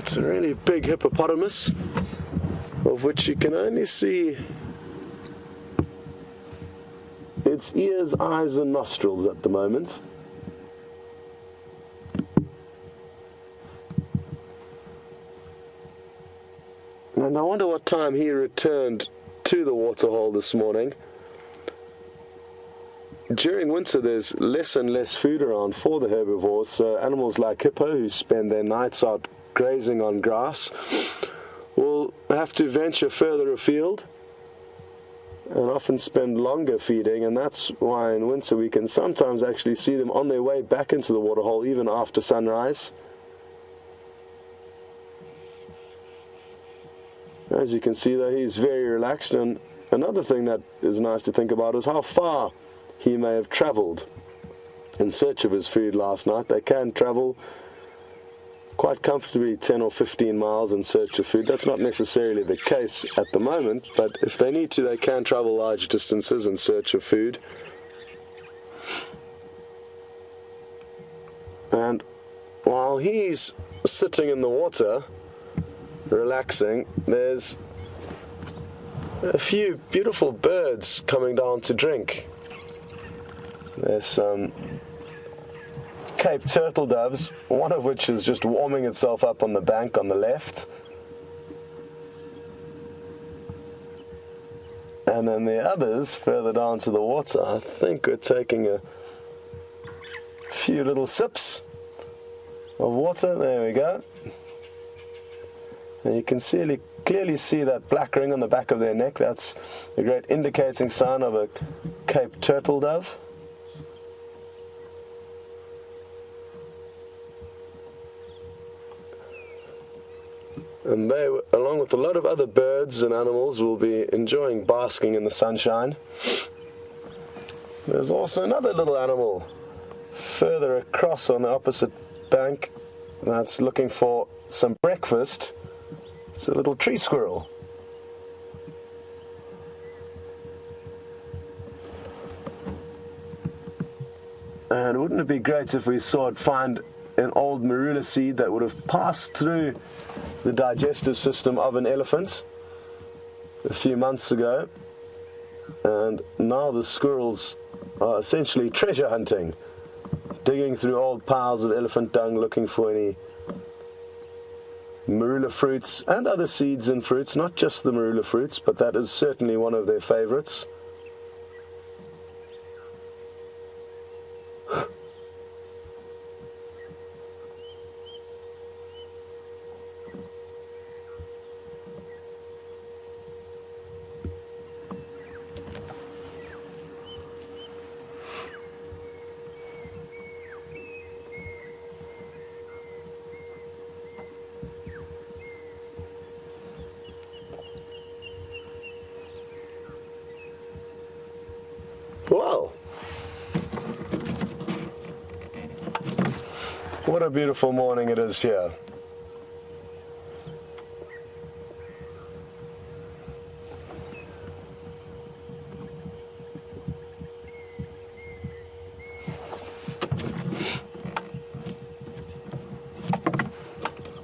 It's a really big hippopotamus, of which you can only see its ears, eyes and nostrils at the moment. And I wonder what time he returned to the waterhole this morning. During winter there's less and less food around for the herbivores, so animals like hippo, who spend their nights out grazing on grass, will have to venture further afield and often spend longer feeding, and that's why in winter we can sometimes actually see them on their way back into the waterhole even after sunrise. As you can see though, he's very relaxed, and another thing that is nice to think about is how far he may have traveled in search of his food last night. They can travel quite comfortably 10 or 15 miles in search of food. That's not necessarily the case at the moment, but if they need to, they can travel large distances in search of food. And while he's sitting in the water relaxing, there's a few beautiful birds coming down to drink. There's some Cape turtle doves, one of which is just warming itself up on the bank on the left. And then the others further down to the water, I think, are taking a few little sips of water. There we go. And you can clearly see that black ring on the back of their neck. That's a great indicating sign of a Cape turtle dove. And they, along with a lot of other birds and animals, will be enjoying basking in the sunshine. There's also another little animal further across on the opposite bank that's looking for some breakfast. It's a little tree squirrel. And wouldn't it be great if we saw it find an old Marula seed that would have passed through the digestive system of an elephant a few months ago, and now the squirrels are essentially treasure hunting, digging through old piles of elephant dung looking for any Marula fruits and other seeds and fruits, not just the Marula fruits, but that is certainly one of their favorites. Wow! What a beautiful morning it is here.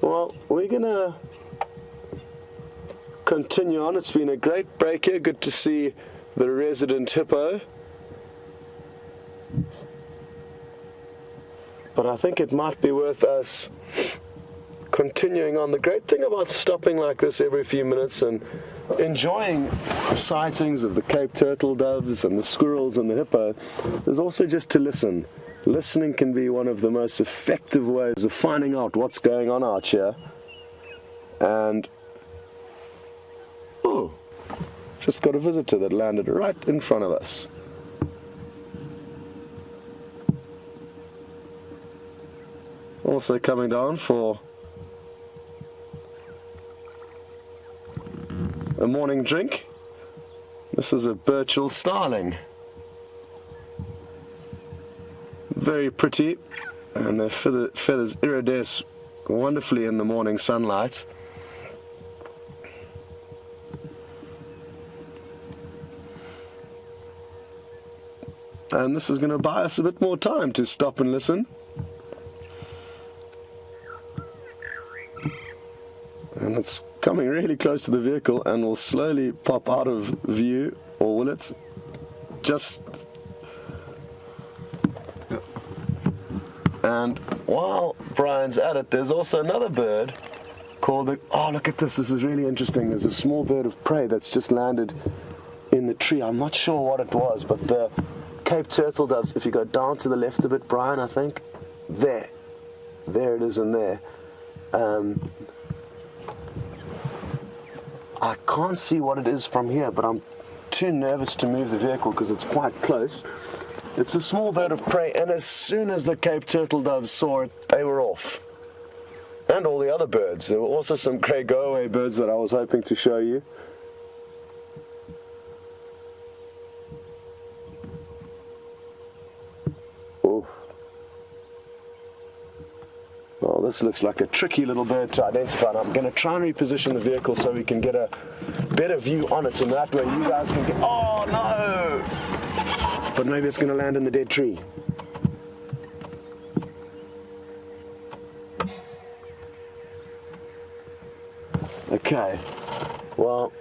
Well, we're gonna continue on. It's been a great break here. Good to see the resident hippo. But I think it might be worth us continuing on. The great thing about stopping like this every few minutes and enjoying the sightings of the Cape turtle doves and the squirrels and the hippo is also just to listen. Listening can be one of the most effective ways of finding out what's going on out here. And oh, just got a visitor that landed right in front of us. Also coming down for a morning drink. This is a Burchell starling. Very pretty, and their feathers iridesce wonderfully in the morning sunlight. And this is going to buy us a bit more time to stop and listen. And it's coming really close to the vehicle and will slowly pop out of view, or will it? Just... And while Brian's at it, there's also another bird called the... Oh, look at this. This is really interesting. There's a small bird of prey that's just landed in the tree. I'm not sure what it was, but the Cape turtle doves, if you go down to the left a bit, Brian, I think, there it is in there. I can't see what it is from here, but I'm too nervous to move the vehicle because it's quite close. It's a small bird of prey, and as soon as the Cape turtle doves saw it, they were off. And all the other birds. There were also some grey go-away birds that I was hoping to show you. Oh. Well, this looks like a tricky little bird to identify, and I'm going to try and reposition the vehicle so we can get a better view on it, and that way you guys can get... Oh, no! But maybe it's going to land in the dead tree. Okay, well,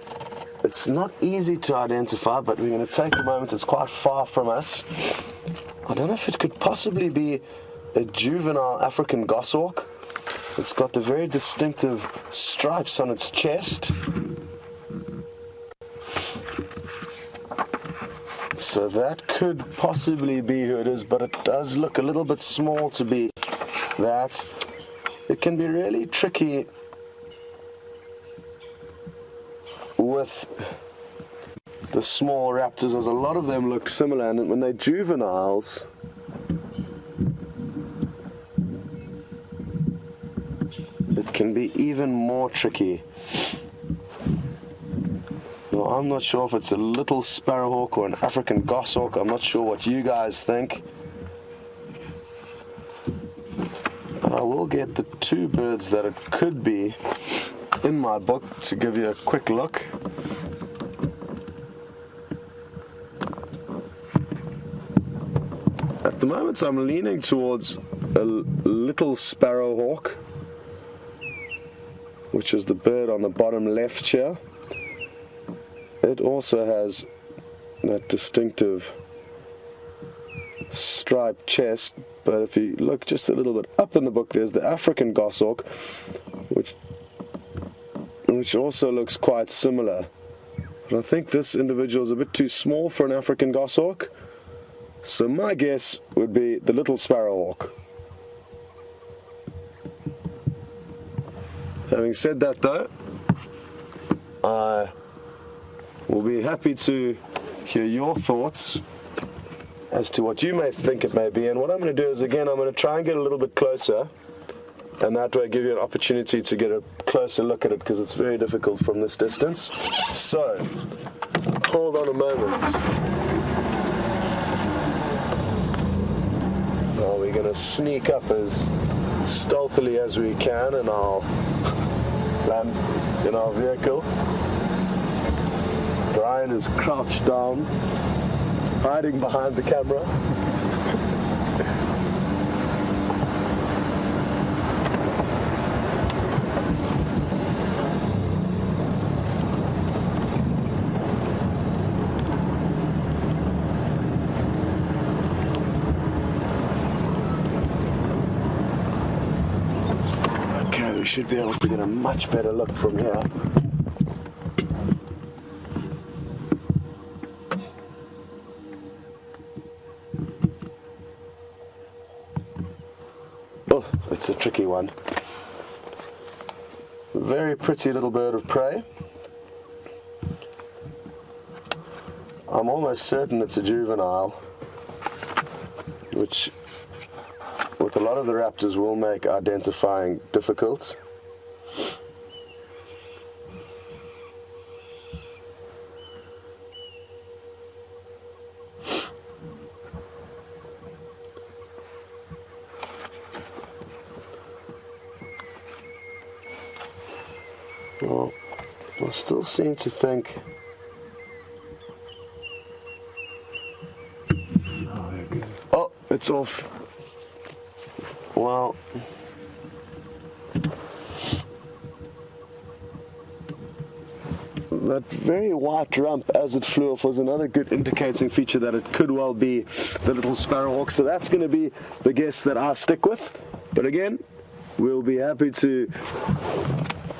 it's not easy to identify, but we're going to take a moment. It's quite far from us. I don't know if it could possibly be a juvenile African goshawk. It's got the very distinctive stripes on its chest. So that could possibly be who it is, but it does look a little bit small to be that. It can be really tricky with the small raptors, as a lot of them look similar, and when they're juveniles, it can be even more tricky. Now, I'm not sure if it's a little sparrowhawk or an African goshawk. I'm not sure what you guys think. But I will get the two birds that it could be in my book to give you a quick look. At the moment I'm leaning towards a little sparrowhawk, which is the bird on the bottom left here. It also has that distinctive striped chest, but if you look just a little bit up in the book, there's the African goshawk, which also looks quite similar. But I think this individual is a bit too small for an African goshawk, so my guess would be the little sparrowhawk. Having said that though, I will be happy to hear your thoughts as to what you may think it may be. And what I'm going to do is, again, I'm going to try and get a little bit closer, and that way give you an opportunity to get a closer look at it, because it's very difficult from this distance. So, hold on a moment. Now we're going to sneak up as stealthily as we can, and I'll land in our vehicle. Bryan is crouched down, hiding behind the camera. Okay, we should be able to get a much better look from here. Oh, it's a tricky one. Very pretty little bird of prey. I'm almost certain it's a juvenile, which with a lot of the raptors will make identifying difficult. Well, I still seem to think... Oh, it's off. Well, that very white rump as it flew off was another good indicating feature that it could well be the little sparrowhawk. So that's going to be the guess that I stick with. But again, we'll be happy to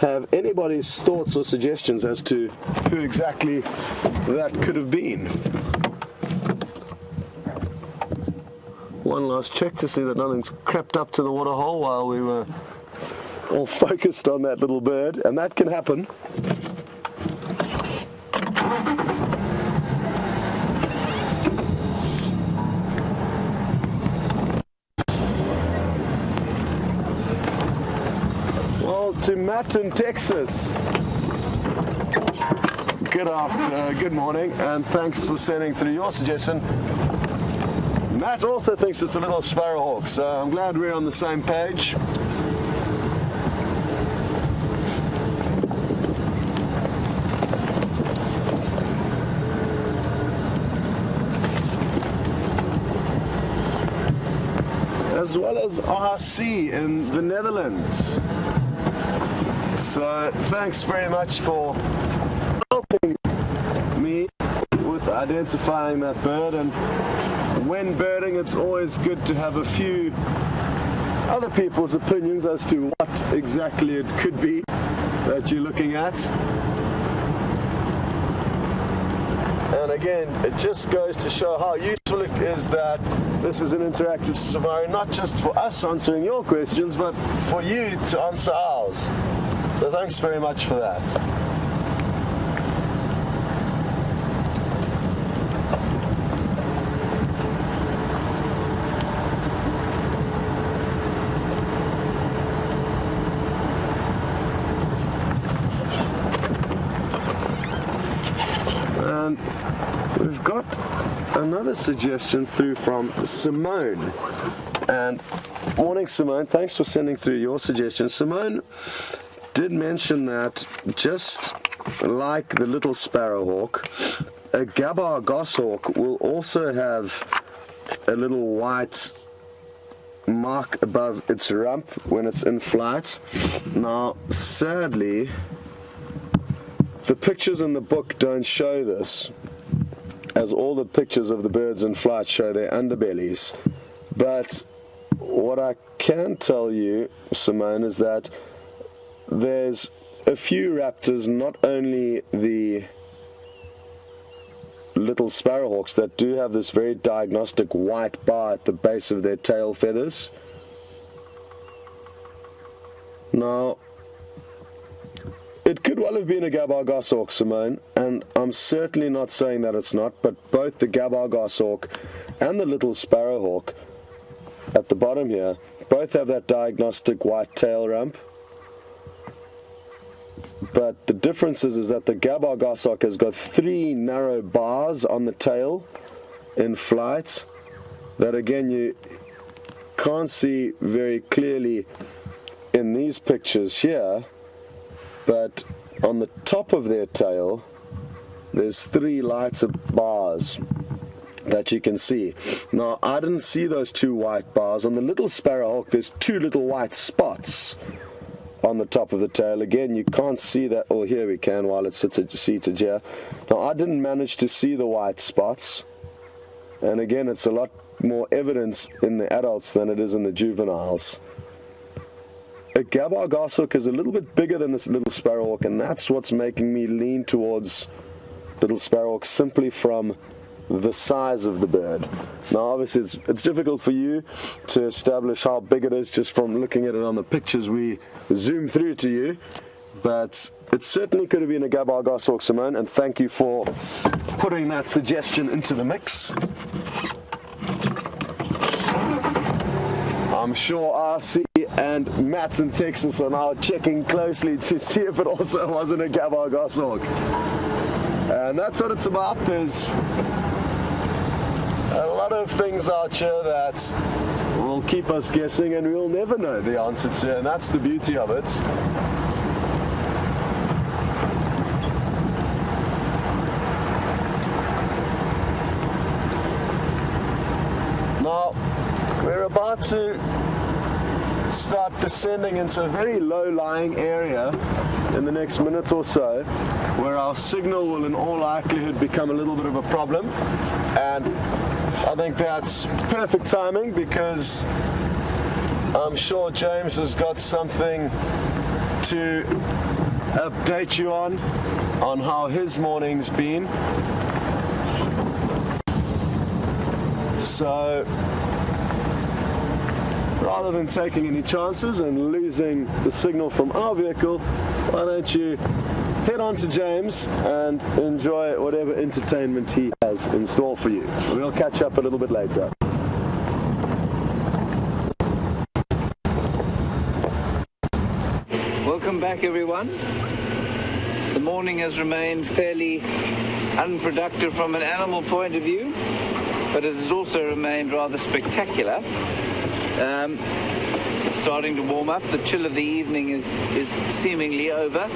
have anybody's thoughts or suggestions as to who exactly that could have been. One last check to see that nothing's crept up to the water hole while we were all focused on that little bird, and that can happen. Well, to Matt in Texas, good morning, and thanks for sending through your suggestion. Matt also thinks it's a little sparrowhawk, so I'm glad we're on the same page. As well as RC in the Netherlands. So thanks very much for helping me with identifying that bird. And when birding, it's always good to have a few other people's opinions as to what exactly it could be that you're looking at. And again, it just goes to show how useful it is that this is an interactive safari, not just for us answering your questions, but for you to answer ours. So thanks very much for that. And we've got another suggestion through from Simone. And morning, Simone, thanks for sending through your suggestion. Simone did mention that just like the little sparrowhawk, a Gabar goshawk will also have a little white mark above its rump when it's in flight. Now, sadly, the pictures in the book don't show this, as all the pictures of the birds in flight show their underbellies. But what I can tell you, Simone, is that there's a few raptors, not only the little sparrowhawks, that do have this very diagnostic white bar at the base of their tail feathers. Now, it could well have been a Gabar goshawk, Simone, and I'm certainly not saying that it's not, but both the Gabar goshawk and the little sparrowhawk at the bottom here both have that diagnostic white tail rump. But the difference is that the Gabar goshawk has got 3 narrow bars on the tail in flight that, again, you can't see very clearly in these pictures here. But on the top of their tail, there's 3 lighter bars that you can see. Now, I didn't see those 2 white bars. On the little sparrowhawk, there's 2 little white spots on the top of the tail. Again, you can't see that. Oh, here we can while it sits seated here. Now, I didn't manage to see the white spots. And again, it's a lot more evidence in the adults than it is in the juveniles. A Gabar goshawk is a little bit bigger than this little sparrowhawk, and that's what's making me lean towards little sparrowhawk, simply from the size of the bird. Now, obviously, it's difficult for you to establish how big it is just from looking at it on the pictures we zoom through to you, but it certainly could have been a Gabar goshawk, Simone, and thank you for putting that suggestion into the mix. I'm sure RC and Matt in Texas are now checking closely to see if it also wasn't a Gabar goshawk. And that's what it's about. There's a lot of things out here that will keep us guessing, and we'll never know the answer to, and that's the beauty of it. Now, we're about to start descending into a very low-lying area in the next minute or so, where our signal will in all likelihood become a little bit of a problem. And I think that's perfect timing, because I'm sure James has got something to update you on how his morning's been. So rather than taking any chances and losing the signal from our vehicle, why don't you head on to James and enjoy whatever entertainment he has in store for you. We'll catch up a little bit later. Welcome back, everyone. The morning has remained fairly unproductive from an animal point of view, but it has also remained rather spectacular. It's starting to warm up. The chill of the evening is seemingly over,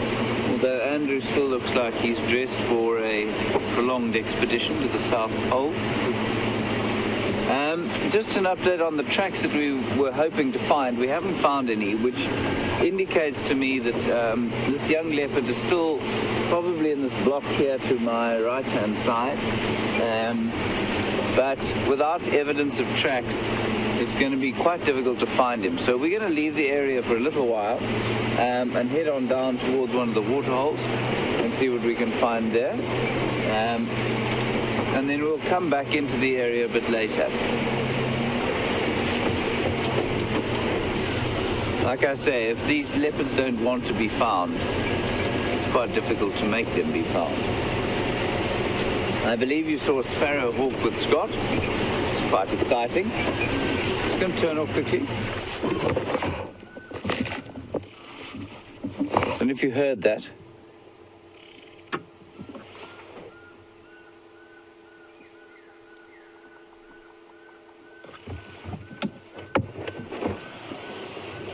although Andrew still looks like he's dressed for a prolonged expedition to the South Pole. Just an update on the tracks that we were hoping to find. We haven't found any, which indicates to me that this young leopard is still probably in this block here to my right-hand side. But without evidence of tracks, it's going to be quite difficult to find him. So we're going to leave the area for a little while and head on down towards one of the water holes and see what we can find there. And then we'll come back into the area a bit later. Like I say, if these leopards don't want to be found, it's quite difficult to make them be found. I believe you saw a sparrowhawk with Scott. It's quite exciting. Just going to turn off quickly. And if you heard that,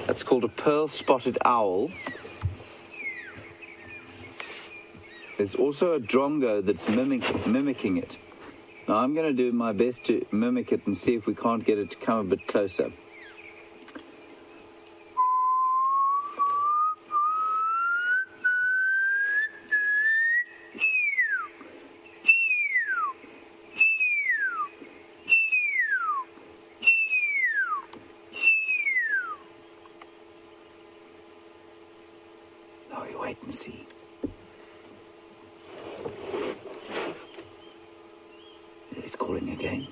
that's called a pearl-spotted owl. There's also a drongo that's mimicking it. Now I'm going to do my best to mimic it and see if we can't get it to come a bit closer. Now we wait and see. It's calling again.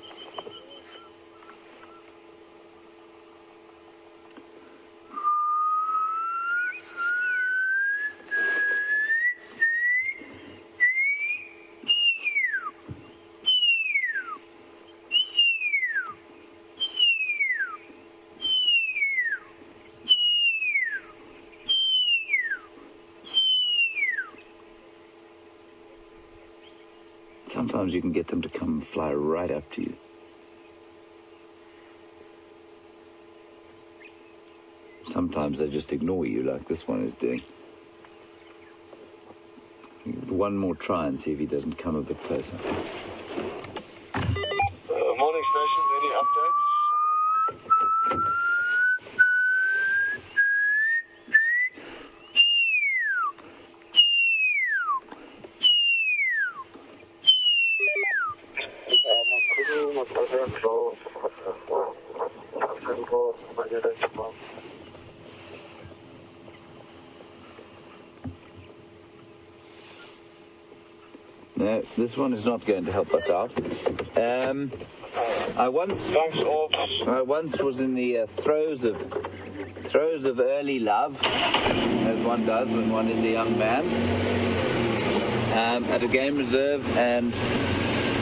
Sometimes you can get them to come and fly right up to you. Sometimes they just ignore you like this one is doing. One more try and see if he doesn't come a bit closer. Morning station, any updates? No, this one is not going to help us out. I once was in the throes of early love, as one does when one is a young man, at a game reserve, and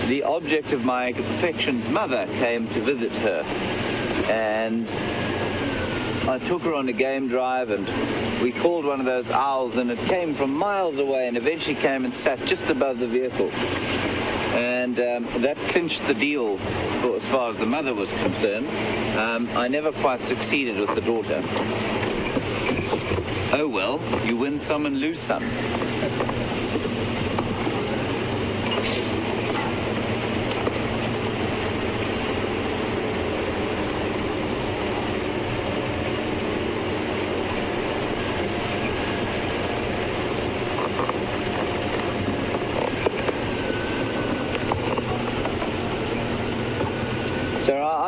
the object of my affection's mother came to visit her, and I took her on a game drive, and we called one of those owls, and it came from miles away and eventually came and sat just above the vehicle. And that clinched the deal as far as the mother was concerned. I never quite succeeded with the daughter. Oh well, you win some and lose some.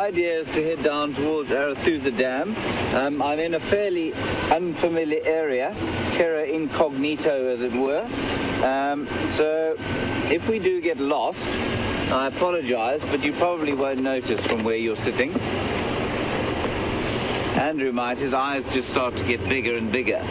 idea is to head down towards Arathusa Dam. I'm in a fairly unfamiliar area, terra incognito as it were. So if we do get lost, I apologize, but you probably won't notice from where you're sitting. Andrew might, his eyes just start to get bigger and bigger.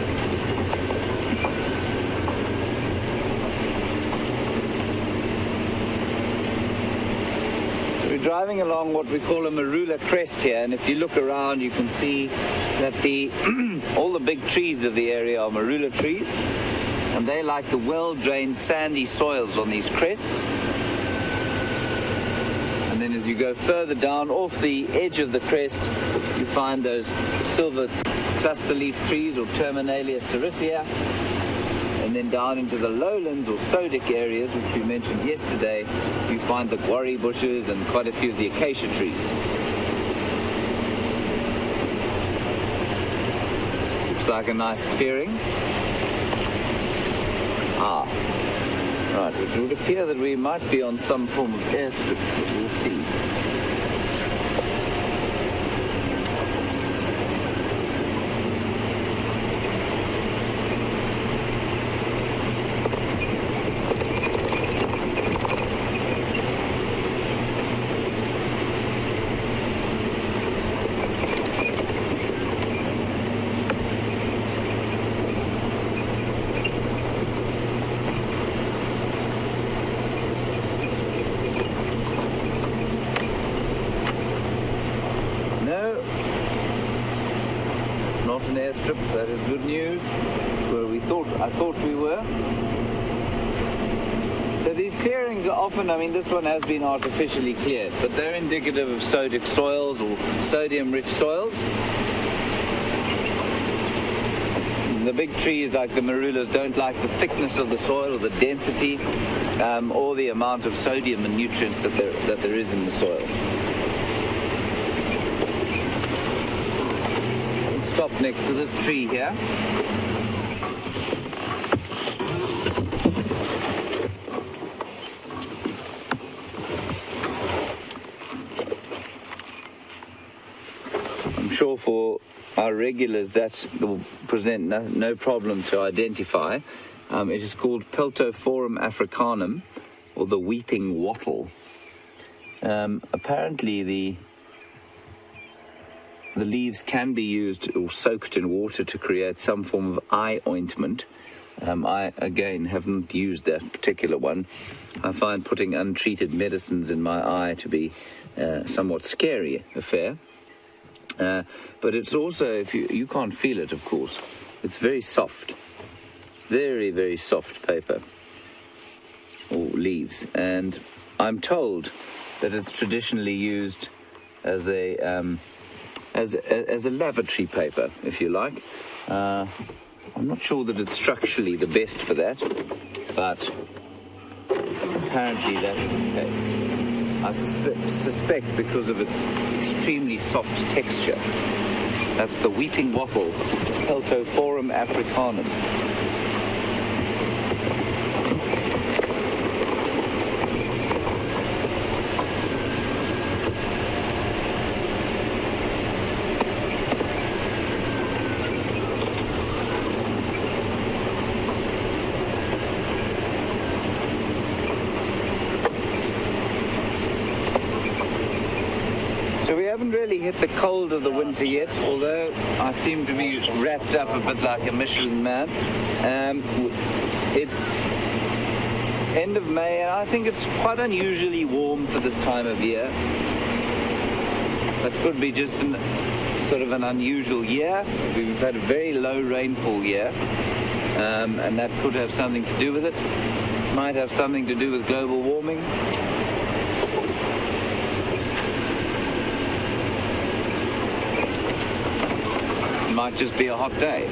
So we're driving along what we call a Marula crest here, and if you look around you can see that all the big trees of the area are Marula trees, and they like the well-drained sandy soils on these crests. And then as you go further down off the edge of the crest, you find those silver cluster leaf trees or Terminalia sericea. And then down into the lowlands or sodic areas, which we mentioned yesterday, you find the guarri bushes and quite a few of the acacia trees. Looks like a nice clearing. Right, it would appear that we might be on some form of airstrip, but we'll see. Not an airstrip, that is good news, where I thought we were. So these clearings are often, I mean this one has been artificially cleared, but they're indicative of sodic soils or sodium-rich soils. The big trees like the Marulas don't like the thickness of the soil or the density or the amount of sodium and nutrients that there is in the soil. Stop next to this tree here. I'm sure for our regulars that will present no problem to identify. It is called Peltophorum africanum, or the weeping wattle. Apparently the leaves can be used or soaked in water to create some form of eye ointment. I, again, haven't used that particular one. I find putting untreated medicines in my eye to be a somewhat scary affair. But it's also, if you can't feel it, of course, it's very soft. Very, very soft paper or leaves. And I'm told that it's traditionally used as a lavatory paper, if you like. I'm not sure that it's structurally the best for that, but apparently that is the case. I suspect because of its extremely soft texture. That's the weeping wattle, Peltophorum africanum. So we haven't really hit the cold of the winter yet, although I seem to be wrapped up a bit like a Michelin man. It's end of May, and I think it's quite unusually warm for this time of year. That could be just sort of an unusual year. We've had a very low rainfall year, and that could have something to do with it. Might have something to do with global warming. Might just be a hot day.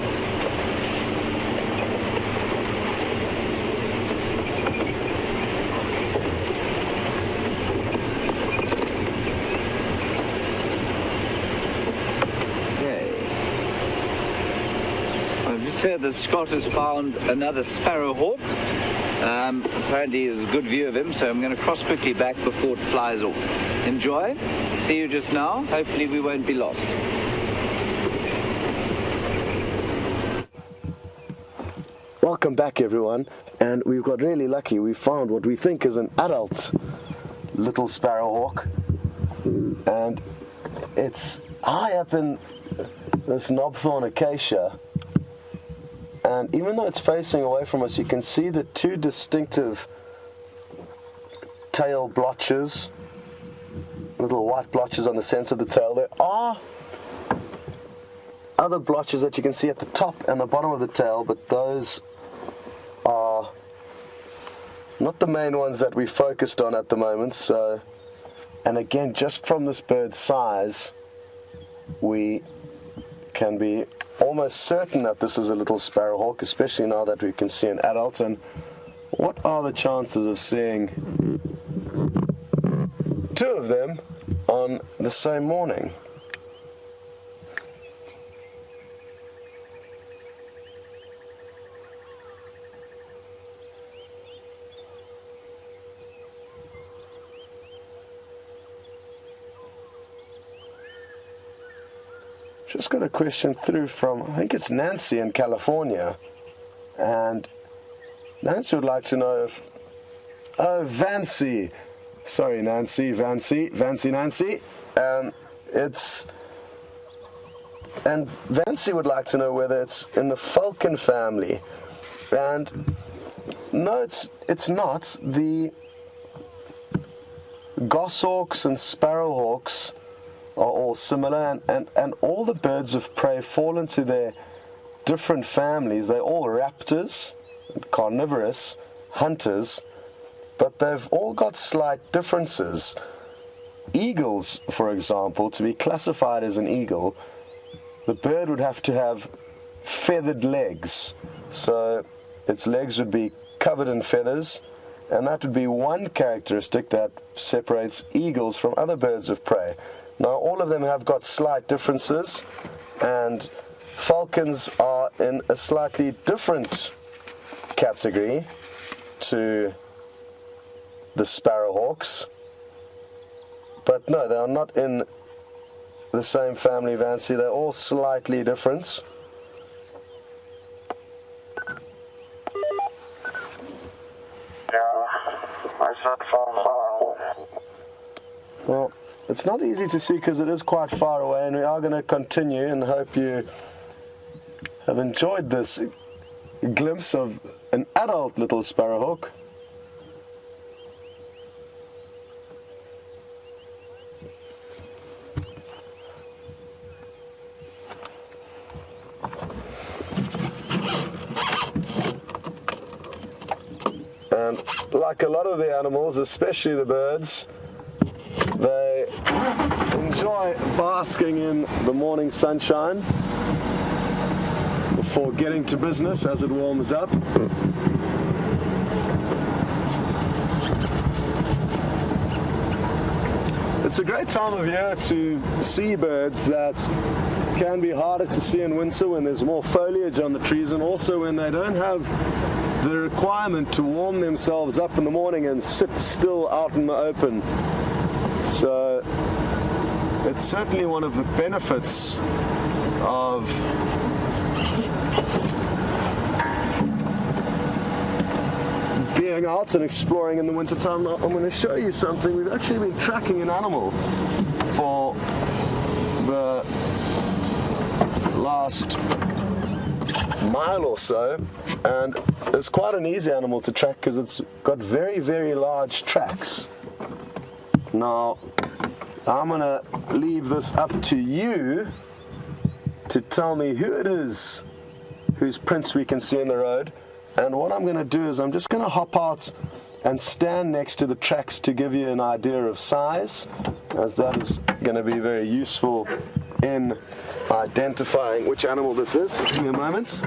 Okay. I've just heard that Scott has found another sparrowhawk. Apparently there's a good view of him, so I'm going to cross quickly back before it flies off. enjoy. See you just now. Hopefully we won't be lost. Welcome back, everyone, and we've got really lucky. We found what we think is an adult little sparrowhawk, and it's high up in this knobthorn acacia, and even though it's facing away from us, you can see the two distinctive tail blotches, little white blotches on the center of the tail. There are other blotches that you can see at the top and the bottom of the tail, but those are not the main ones that we focused on at the moment. So, and again, just from this bird's size, we can be almost certain that this is a little sparrowhawk, especially now that we can see an adult. And what are the chances of seeing two of them on the same morning? Just got a question through from, I think it's Nancy in California, and Nancy would like to know if, oh, Vancy, sorry Nancy, Nancy, and Vancy would like to know whether it's in the falcon family, and no, it's not. The goshawks and sparrowhawks are all similar, and all the birds of prey fall into their different families. They're all raptors, carnivorous, hunters, but they've all got slight differences. Eagles, for example, to be classified as an eagle, the bird would have to have feathered legs. So its legs would be covered in feathers, and that would be one characteristic that separates eagles from other birds of prey. Now, all of them have got slight differences, and falcons are in a slightly different category to the sparrowhawks. But no, they are not in the same family, Vancy. They're all slightly different. Well, it's not easy to see because it is quite far away, and we are going to continue, and hope you have enjoyed this glimpse of an adult little sparrowhawk. And like a lot of the animals, especially the birds, they enjoy basking in the morning sunshine before getting to business as it warms up. It's a great time of year to see birds that can be harder to see in winter when there's more foliage on the trees, and also when they don't have the requirement to warm themselves up in the morning and sit still out in the open. So it's certainly one of the benefits of being out and exploring in the wintertime. Now, I'm going to show you something. We've actually been tracking an animal for the last mile or so, and it's quite an easy animal to track because it's got very, very large tracks. Now, I'm going to leave this up to you to tell me who it is whose prints we can see in the road. And what I'm going to do is I'm just going to hop out and stand next to the tracks to give you an idea of size, as that is going to be very useful in identifying which animal this is. Give me a moment.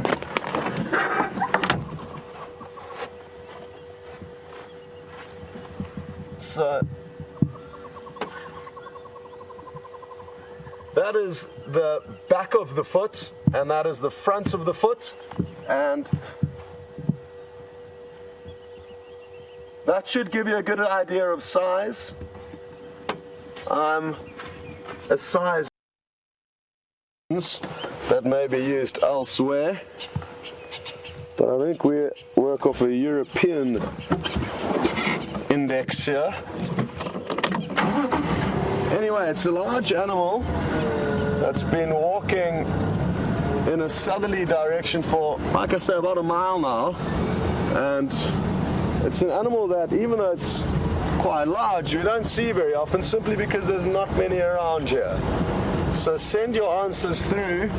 So that is the back of the foot, and that is the front of the foot, and that should give you a good idea of size. I'm a size that may be used elsewhere, but I think we work off a European index here. Anyway, it's a large animal that's been walking in a southerly direction for, like I say, about a mile now, and it's an animal that, even though it's quite large, we don't see very often simply because there's not many around here. So send your answers through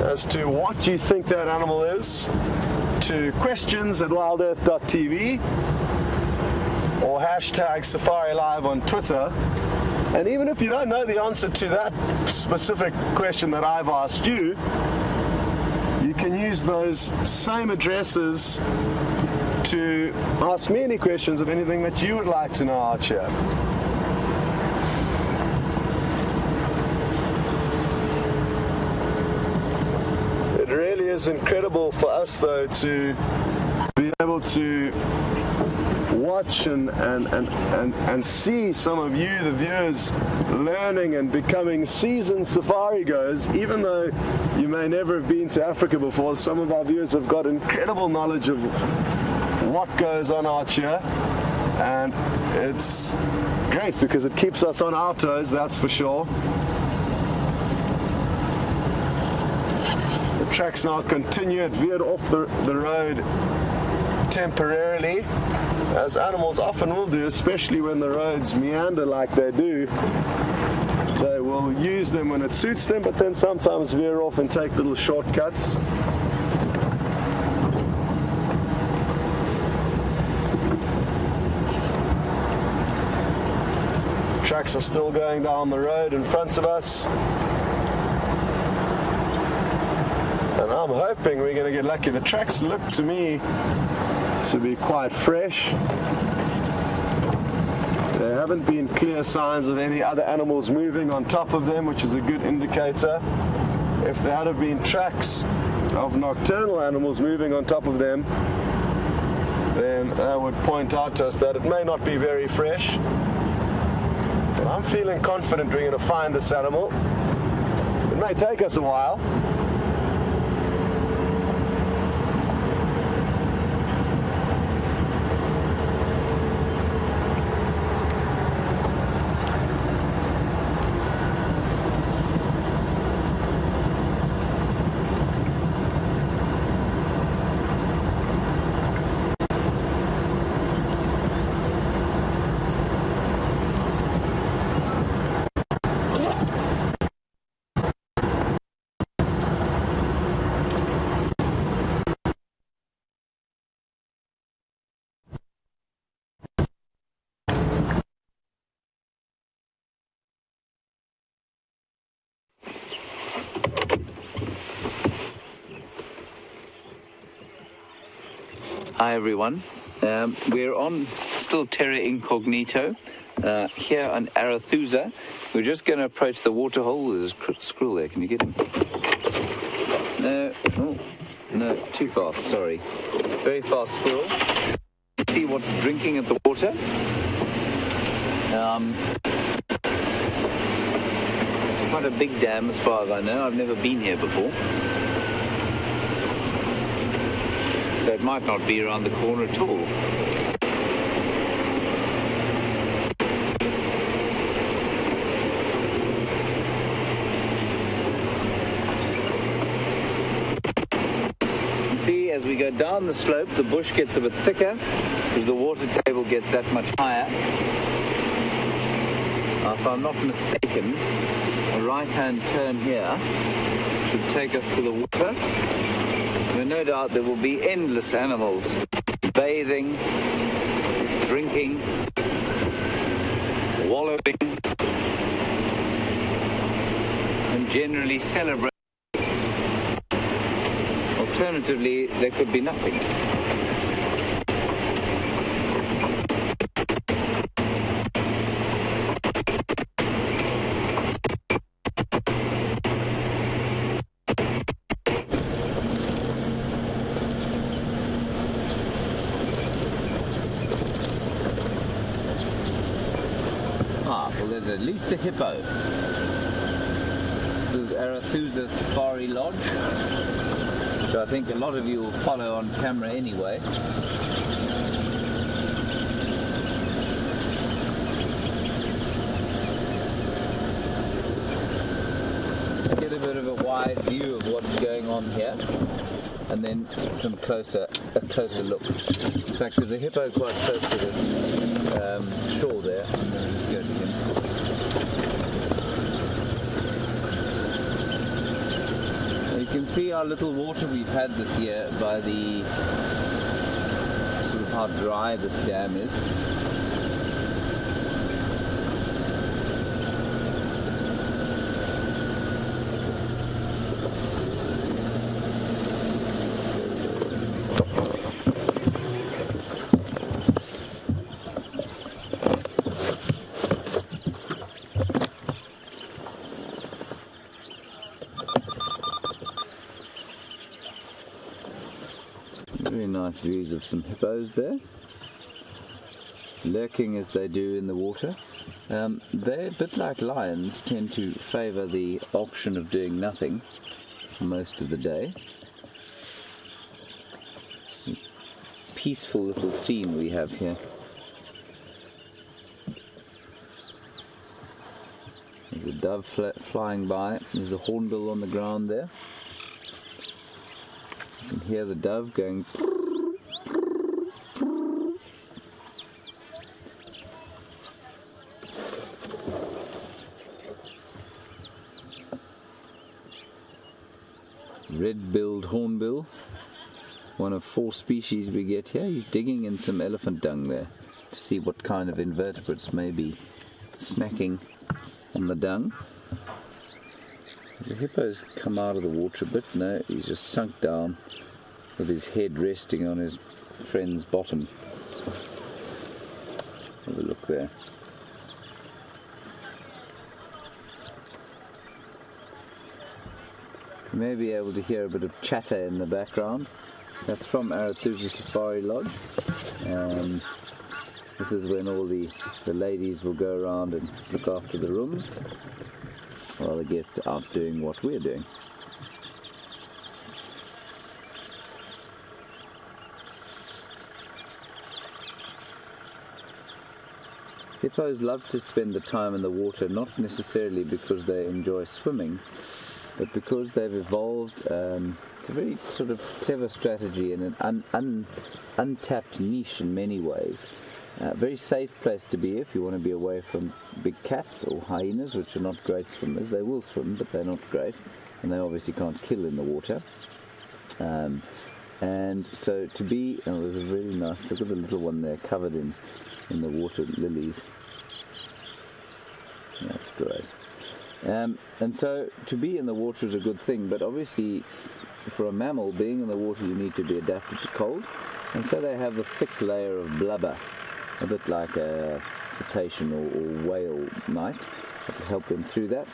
as to what you think that animal is to questions@wildearth.tv or hashtag Safari Live on Twitter. And even if you don't know the answer to that specific question that I've asked you, you can use those same addresses to ask me any questions of anything that you would like to know out here. It really is incredible for us, though, to be able to watch and see some of you, the viewers, learning and becoming seasoned safari goers. Even though you may never have been to Africa before, some of our viewers have got incredible knowledge of what goes on out here, and it's great because it keeps us on our toes, that's for sure. The tracks now continue. It veered off the road temporarily, as animals often will do, especially when the roads meander like they do. They will use them when it suits them, but then sometimes veer off and take little shortcuts. Tracks are still going down the road in front of us, and I'm hoping we're going to get lucky. The tracks look to me to be quite fresh. There haven't been clear signs of any other animals moving on top of them, which is a good indicator. If there had been tracks of nocturnal animals moving on top of them, then that would point out to us that it may not be very fresh. But I'm feeling confident we're going to find this animal. It may take us a while. Hi everyone, we're on still terra incognito here on Arathusa. We're just going to approach the waterhole. There's a squirrel there, can you get him? No, oh, no, too fast, sorry. Very fast squirrel. See what's drinking at the water. It's quite a big dam as far as I know. I've never been here before. So it might not be around the corner at all. See, as we go down the slope, the bush gets a bit thicker because the water table gets that much higher. If I'm not mistaken, a right-hand turn here should take us to the water. No doubt there will be endless animals bathing, drinking, wallowing, and generally celebrating. Alternatively, there could be nothing. well, there's at least a hippo. This is Arathusa Safari Lodge, so I think a lot of you will follow on camera anyway. Let's get a bit of a wide view of what's going on here, and then a closer look. In fact, there's a hippo quite close to the shore there. I'm going to just go to him. You can see how little water we've had this year by the sort of how dry this dam is. Very nice views of some hippos there, lurking as they do in the water. They, a bit like lions, tend to favour the option of doing nothing for most of the day. Peaceful little scene we have here. There's a dove flying by. There's a hornbill on the ground there. You can hear the dove going. Red-billed hornbill, one of 4 species we get here. He's digging in some elephant dung there to see what kind of invertebrates may be snacking on the dung. The hippo's come out of the water a bit. No, he's just sunk down with his head resting on his friend's bottom. Have a look there. You may be able to hear a bit of chatter in the background. That's from Arathusa Safari Lodge. This is when all the ladies will go around and look after the rooms while the guests are out doing what we're doing. Hippos love to spend the time in the water, not necessarily because they enjoy swimming, but because they've evolved it's a very sort of clever strategy and an untapped niche in many ways. Very safe place to be if you want to be away from big cats or hyenas, which are not great swimmers. They will swim, but they're not great, and they obviously can't kill in the water. And so to be, oh, there's a really nice, look at the little one there covered in the water lilies. That's great. And so to be in the water is a good thing, but obviously for a mammal, being in the water, you need to be adapted to cold, and so they have a thick layer of blubber, a bit like a cetacean or whale might, that will help them through that.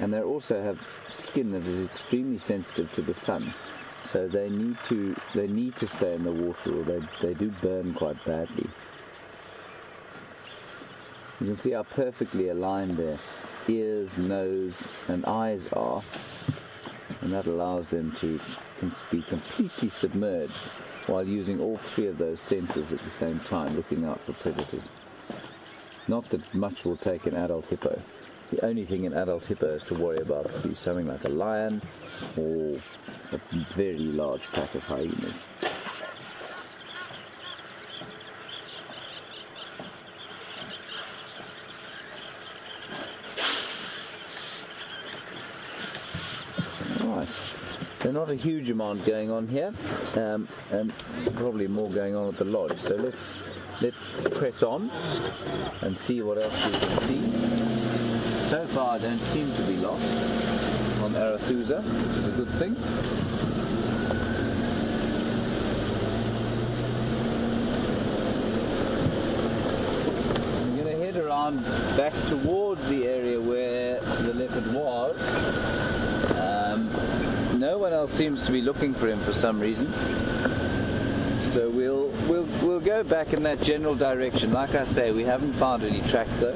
And they also have skin that is extremely sensitive to the sun, so they need to stay in the water, or they do burn quite badly. You can see how perfectly aligned their ears, nose and eyes are, and that allows them to be completely submerged while using all 3 of those senses at the same time, looking out for predators. Not that much will take an adult hippo. The only thing an adult hippo is to worry about would be something like a lion or a very large pack of hyenas. So not a huge amount going on here, and probably more going on at the lodge. So let's press on and see what else we can see. So far I don't seem to be lost on Arathusa, which is a good thing. I'm going to head around back towards the area where the leopard was. No one else seems to be looking for him for some reason, so we'll go back in that general direction. Like I say, we haven't found any tracks though.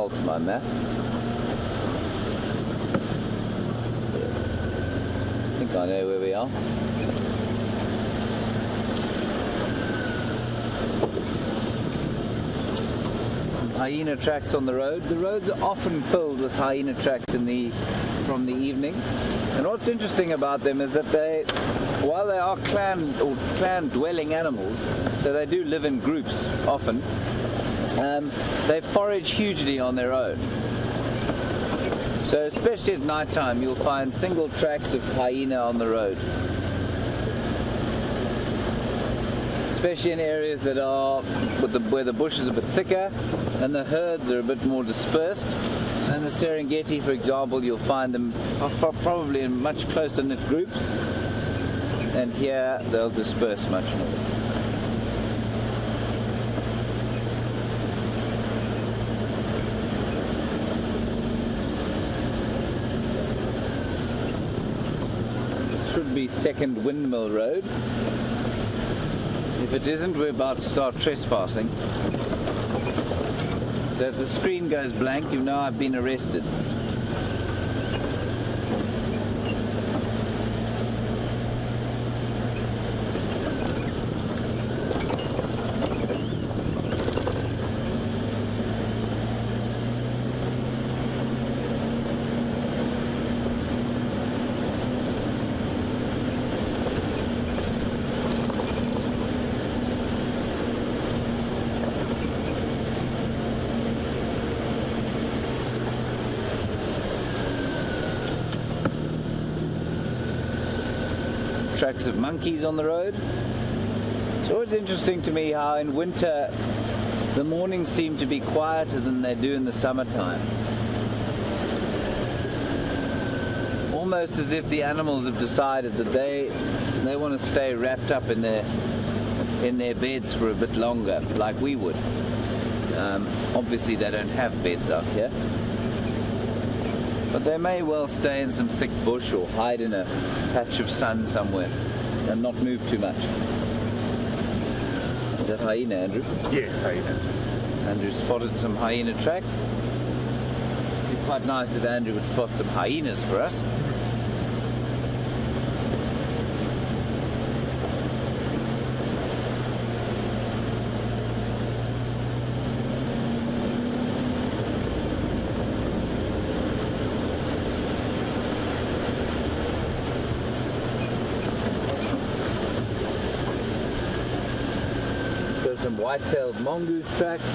alter my map. I think I know where we are. Some hyena tracks on the road. The roads are often filled with hyena tracks from the evening. And what's interesting about them is that while they are clan dwelling animals, so they do live in groups often, they forage hugely on their own. So especially at night time, you'll find single tracks of hyena on the road. Especially in areas that are where the bush is a bit thicker and the herds are a bit more dispersed. In the Serengeti, for example, you'll find them probably in much closer knit groups, and here they'll disperse much more. This should be Second Windmill Road. If it isn't, we're about to start trespassing. So if the screen goes blank, you know I've been arrested. Tracks of monkeys on the road. It's always interesting to me how in winter the mornings seem to be quieter than they do in the summertime. Almost as if the animals have decided that they want to stay wrapped up in their beds for a bit longer, like we would. Obviously they don't have beds out here, but they may well stay in some thick bush or hide in a patch of sun somewhere and not move too much. Is that hyena, Andrew? Yes, hyena. Andrew spotted some hyena tracks. It'd be quite nice if Andrew would spot some hyenas for us. Some white-tailed mongoose tracks,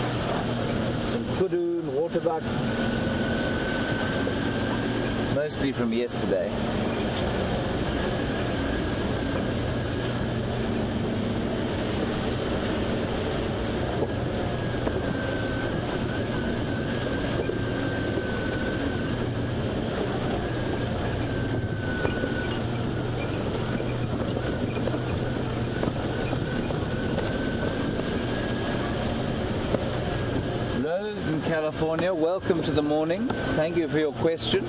some kudu and waterbuck, mostly from yesterday. California, welcome to the morning. Thank you for your question.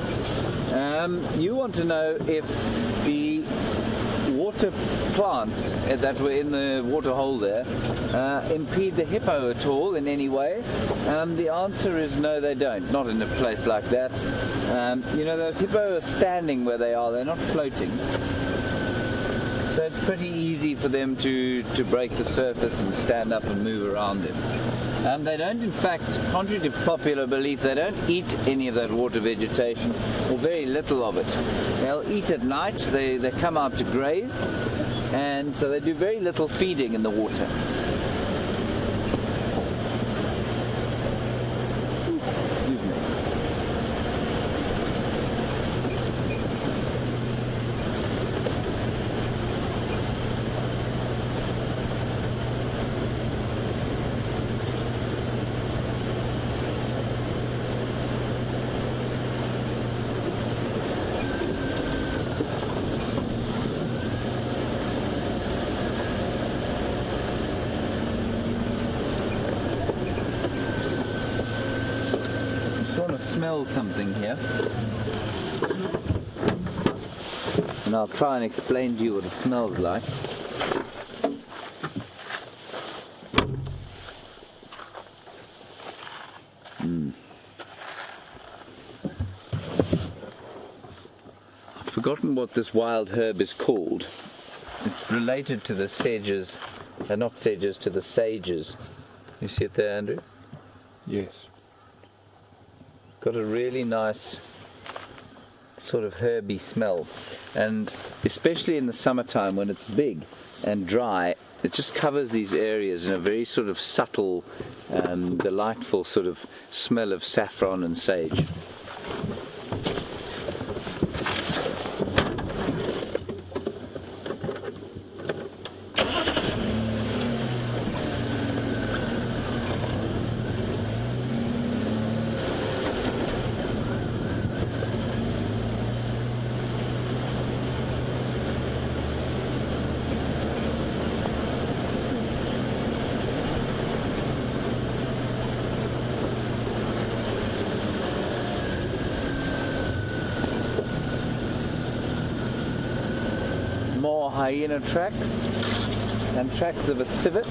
You want to know if the water plants that were in the water hole there impede the hippo at all in any way. The answer is no, they don't. Not in a place like that. You know, those hippo are standing where they are. They're not floating. So it's pretty easy for them to break the surface and stand up and move around them. They don't, in fact, contrary to popular belief, they don't eat any of that water vegetation, or very little of it. They'll eat at night, they come out to graze, and so they do very little feeding in the water. Smell something here, and I'll try and explain to you what it smells like. forgotten what this wild herb is called. It's related to the sedges, not sedges, to the sages. You see it there, Andrew? Yes. Got a really nice sort of herby smell, and especially in the summertime when it's big and dry, it just covers these areas in a very sort of subtle, delightful sort of smell of saffron and sage. More hyena tracks and tracks of a civet.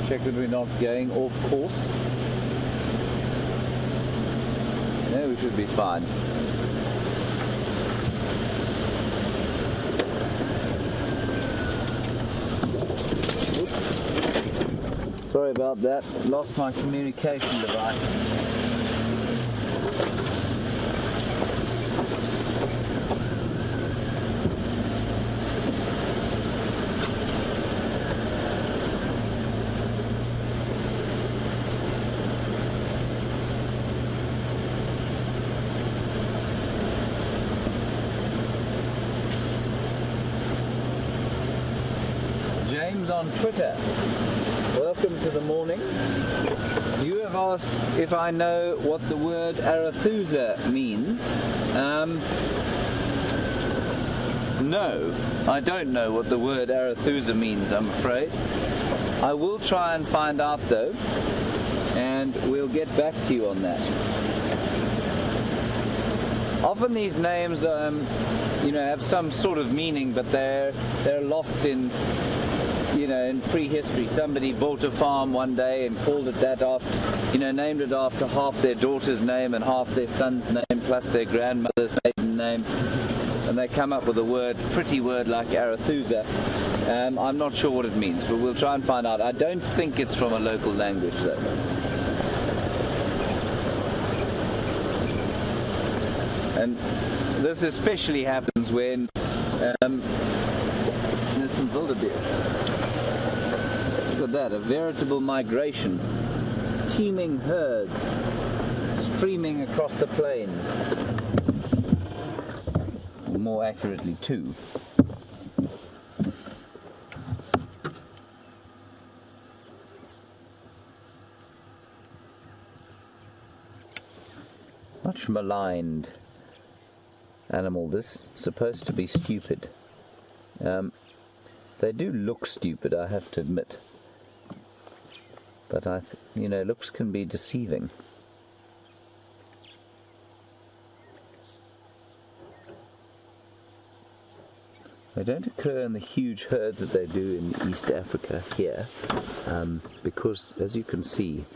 Check that we're not going off course. No, we should be fine. Sorry about that, lost my communication device. James on Twitter. Welcome to the morning. You have asked if I know what the word Arethusa means. No, I don't know what the word Arethusa means, I'm afraid. I will try and find out though, and we'll get back to you on that. Often these names, have some sort of meaning, but they're lost in in prehistory. Somebody bought a farm one day and called it that after, named it after half their daughter's name and half their son's name plus their grandmother's maiden name, and they come up with a pretty word like Arethusa. I'm not sure what it means, but we'll try and find out. I don't think it's from a local language though. And this especially happens when there's some wildebeest. Look at that, a veritable migration. Teeming herds streaming across the plains. More accurately, two. Much maligned animal, this. Supposed to be stupid. They do look stupid, I have to admit. But looks can be deceiving. They don't occur in the huge herds that they do in East Africa here, because, as you can see,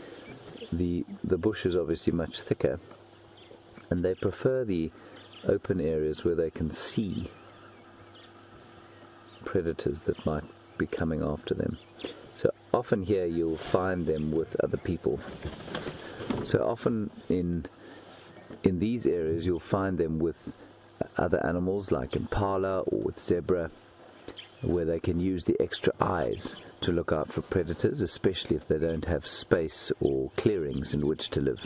the bush is obviously much thicker, and they prefer the open areas where they can see predators that might be coming after them. So often here you'll find them with other people. So often in these areas you'll find them with other animals like impala or with zebra, where they can use the extra eyes to look out for predators, especially if they don't have space or clearings in which to live.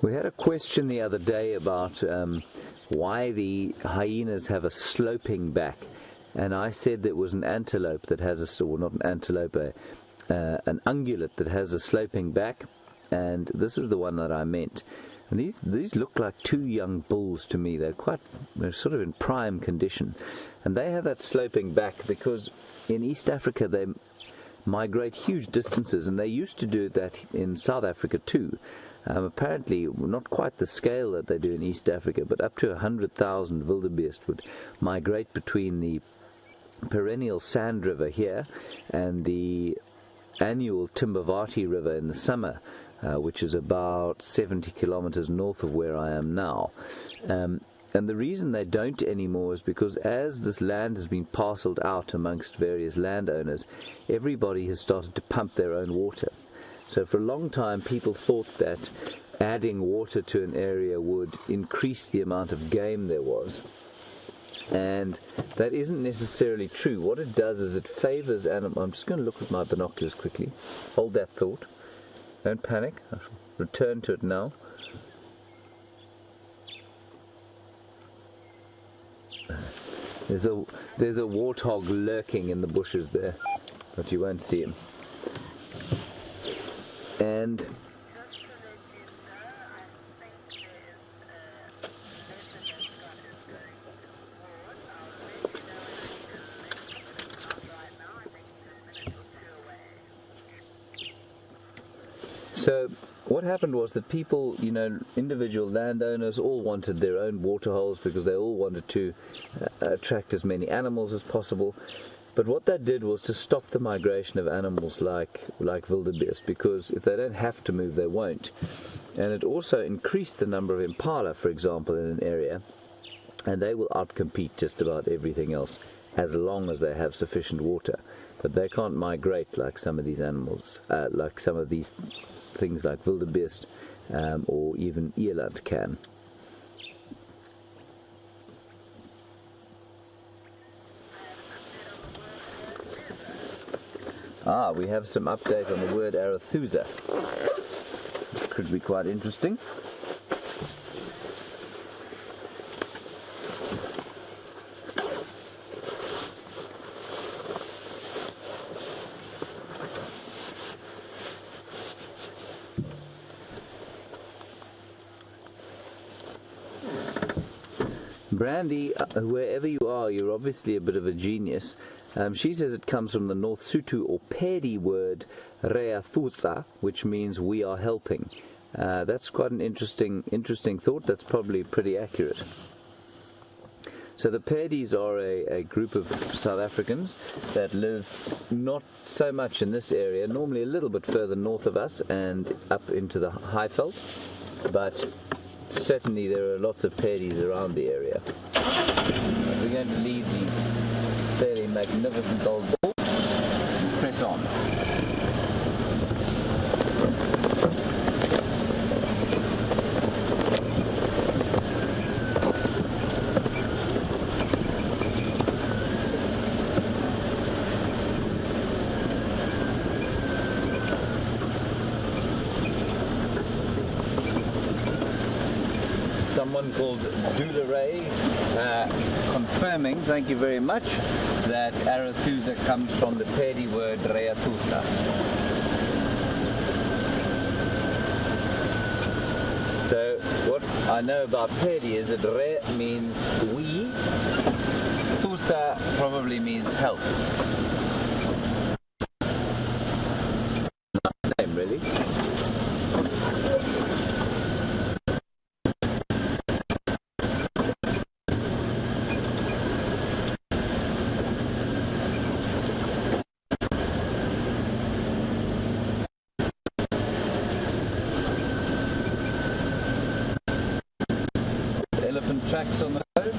We had a question the other day about why the hyenas have a sloping back, and I said there was an antelope that has an ungulate that has a sloping back, and this is the one that I meant. And these look like two young bulls to me. They're sort of in prime condition, and they have that sloping back because in East Africa they migrate huge distances, and they used to do that in South Africa too. Apparently not quite the scale that they do in East Africa, but up to 100,000 wildebeest would migrate between the perennial Sand River here and the annual Timbavati River in the summer, which is about 70 kilometers north of where I am now. And the reason they don't anymore is because as this land has been parceled out amongst various landowners, everybody has started to pump their own water. So for a long time people thought that adding water to an area would increase the amount of game there was. And that isn't necessarily true. What it does is it favors animals. I'm just going to look with my binoculars quickly. Hold that thought. Don't panic. I shall return to it now. There's a warthog lurking in the bushes there, but you won't see him. And so what happened was that people, individual landowners all wanted their own waterholes because they all wanted to attract as many animals as possible. But what that did was to stop the migration of animals like wildebeest, because if they don't have to move, they won't. And it also increased the number of impala, for example, in an area, and they will outcompete just about everything else as long as they have sufficient water. But they can't migrate like some of these animals, like some of these things like wildebeest or even eland can. We have some update on the word Arethusa. Could be quite interesting. Brandy, wherever you are, you're obviously a bit of a genius. She says it comes from the North Sotho or Pedi word Reathusa, which means we are helping. That's quite an interesting thought. That's probably pretty accurate. So the Pedis are a group of South Africans that live not so much in this area, normally a little bit further north of us and up into the Highveld, but certainly there are lots of Pedis around the area. We're going to leave these fairly magnificent old bulls and press on. Someone called Dularay confirming, thank you very much, that Arethusa comes from the Pedi word Reathusa. So what I know about Pedi is that Re means we, Thusa probably means help. Nice name, really. Tracks on the road.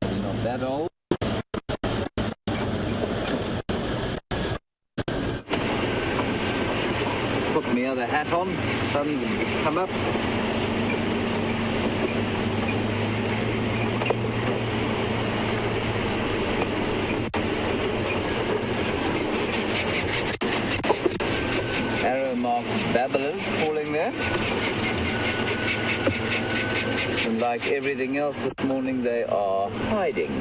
You're not that old. Put my other hat on. Sun's come up. Arrow marked babblers calling there. And like everything else this morning, they are hiding.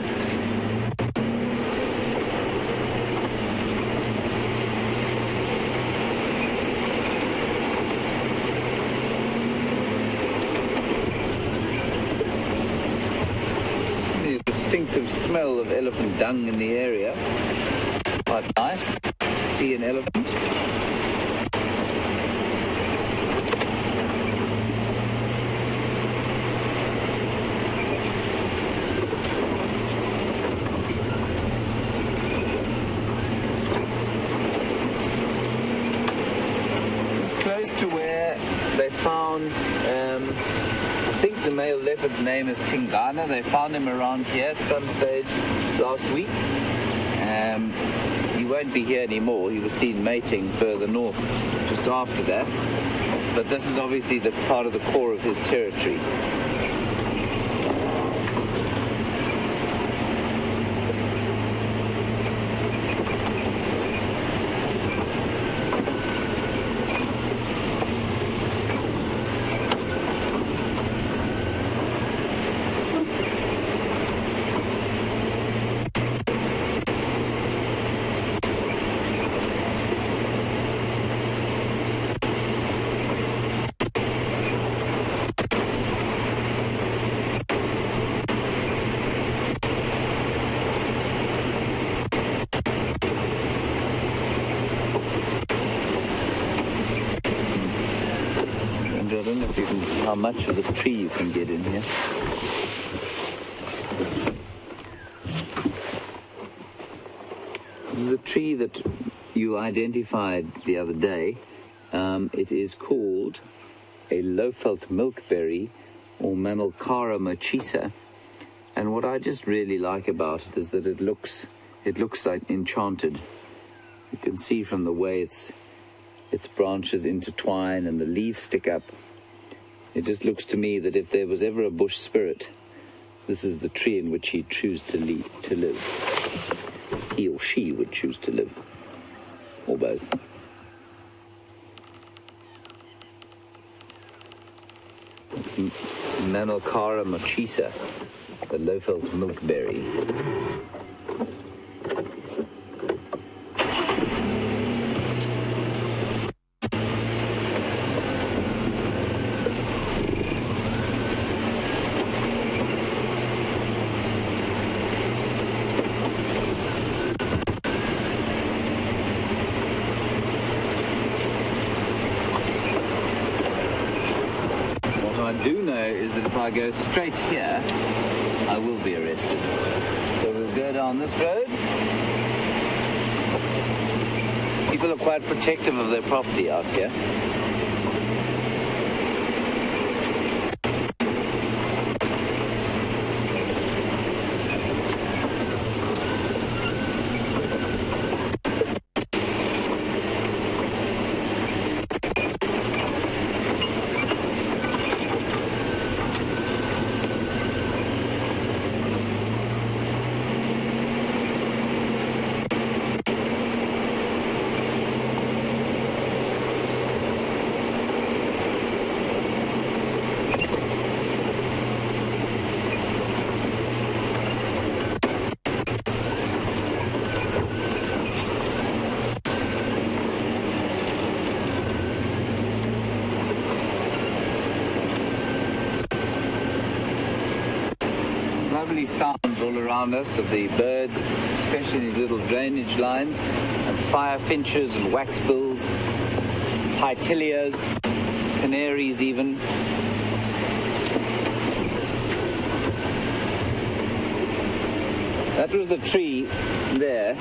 distinctive smell of elephant dung in the area. Quite nice to see an elephant. To where they found, I think the male leopard's name is Tingana. They found him around here at some stage last week. He won't be here anymore. He was seen mating further north just after that. But this is obviously the part of the core of his territory. I don't know if you can, how much of this tree you can get in here. This is a tree that you identified the other day. It is called a low-felt milkberry or Manilcara mochisa. And what I just really like about it is that it looks like enchanted. You can see from the way its branches intertwine and the leaves stick up. It just looks to me that if there was ever a bush spirit, this is the tree in which he'd choose to live. He or she would choose to live, or both. It's Manilcara mochisa, the low-felt milkberry. I do know is that if I go straight here, I will be arrested. So we'll go down this road. People are quite protective of their property out here. Lovely sounds all around us of the birds, especially these little drainage lines, and firefinches and waxbills, pitilias, canaries even. That was the tree there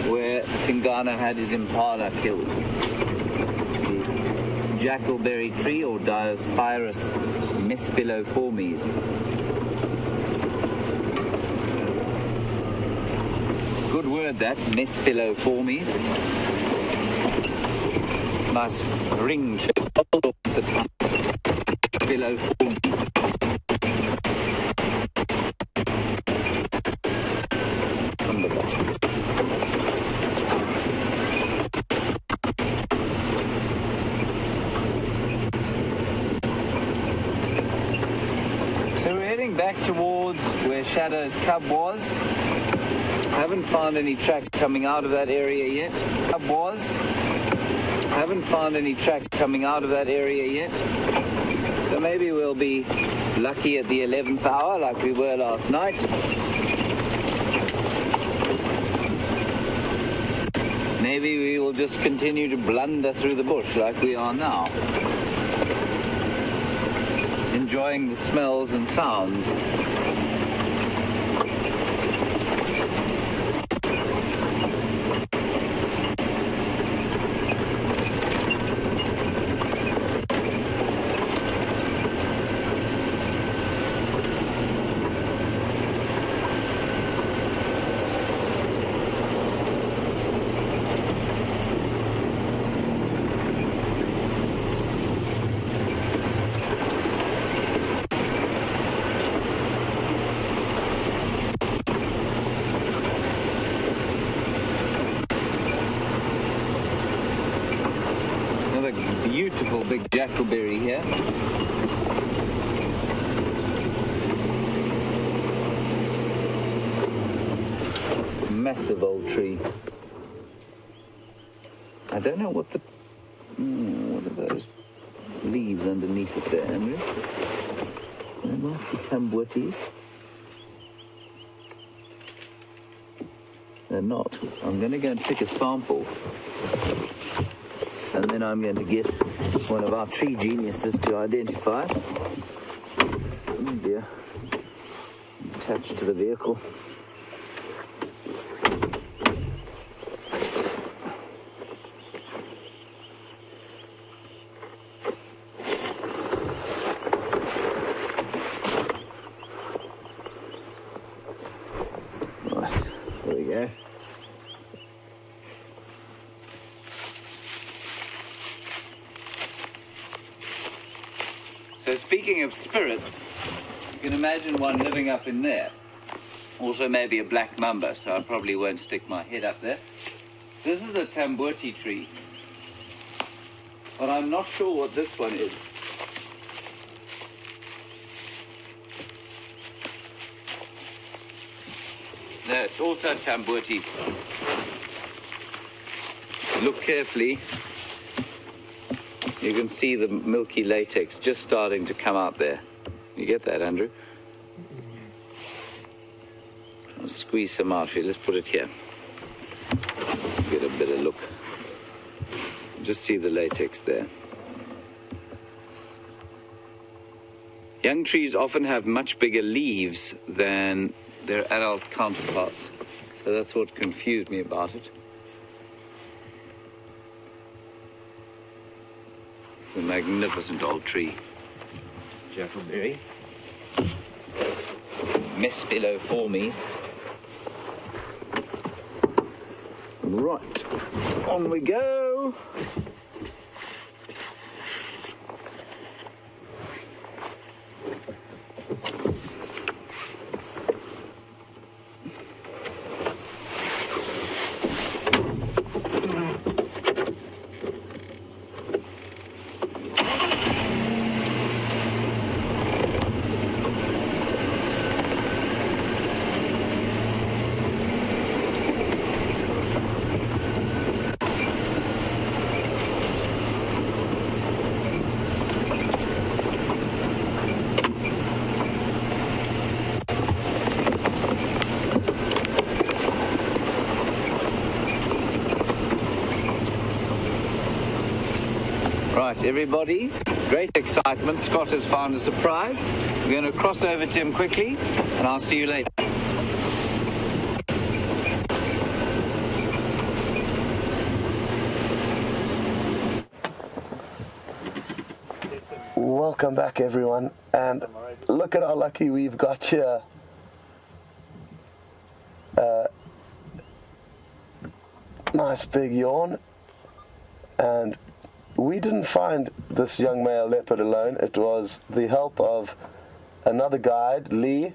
where Tingana had his impala killed. The jackalberry tree, or Diospirus mespiloformes. Good word that, mespiloformes. Nice ring to it, all the time. Mespiloformes. So we're heading back towards where Shadow's cub was. I haven't found any tracks coming out of that area yet. Cub was. haven't found any tracks coming out of that area yet. So maybe we'll be lucky at the 11th hour like we were last night. Maybe we will just continue to blunder through the bush like we are now, enjoying the smells and sounds. Beautiful big jackalberry here. Massive old tree. I don't know what what are those leaves underneath it there, Andrew? They might be tamboutis. They're not. I'm going to go and pick a sample. And then I'm going to get one of our tree geniuses to identify. Oh dear. Attached to the vehicle. Right, there we go. So speaking of spirits, you can imagine one living up in there. Also maybe a black mamba, so I probably won't stick my head up there. This is a tambouti tree, but I'm not sure what this one is. No, it's also a tambouti. Look carefully. You can see the milky latex just starting to come out there. You get that, Andrew? I'll squeeze some out here. Let's put it here. Get a better look. Just see the latex there. Young trees often have much bigger leaves than their adult counterparts. So that's what confused me about it. A magnificent old tree. Jackalberry. Mess below for me. Right, on we go. Right, everybody, great excitement. Scott has found a surprise. We're going to cross over to him quickly, and I'll see you later. Welcome back, everyone, and look at how lucky we've got here. Nice big yawn, and we didn't find this young male leopard alone. It was the help of another guide, Lee,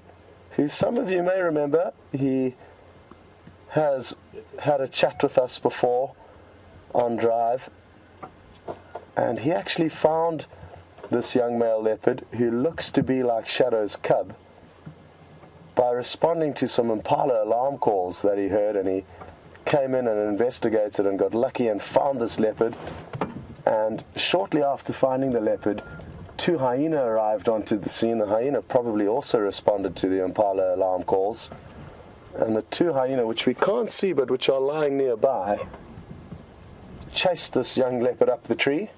who some of you may remember. He has had a chat with us before on Drive, and he actually found this young male leopard, who looks to be like Shadow's cub, by responding to some impala alarm calls that he heard, and he came in and investigated and got lucky and found this leopard. And shortly after finding the leopard, 2 hyena arrived onto the scene. The hyena probably also responded to the impala alarm calls. And the 2 hyena, which we can't see but which are lying nearby, chased this young leopard up the tree.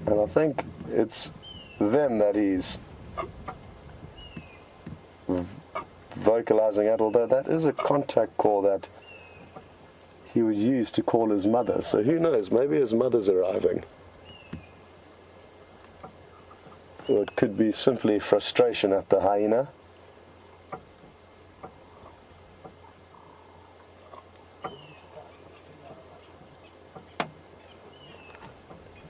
And I think it's them that he's vocalizing at, although that is a contact call that he would use to call his mother. So who knows, maybe his mother's arriving. Or it could be simply frustration at the hyena.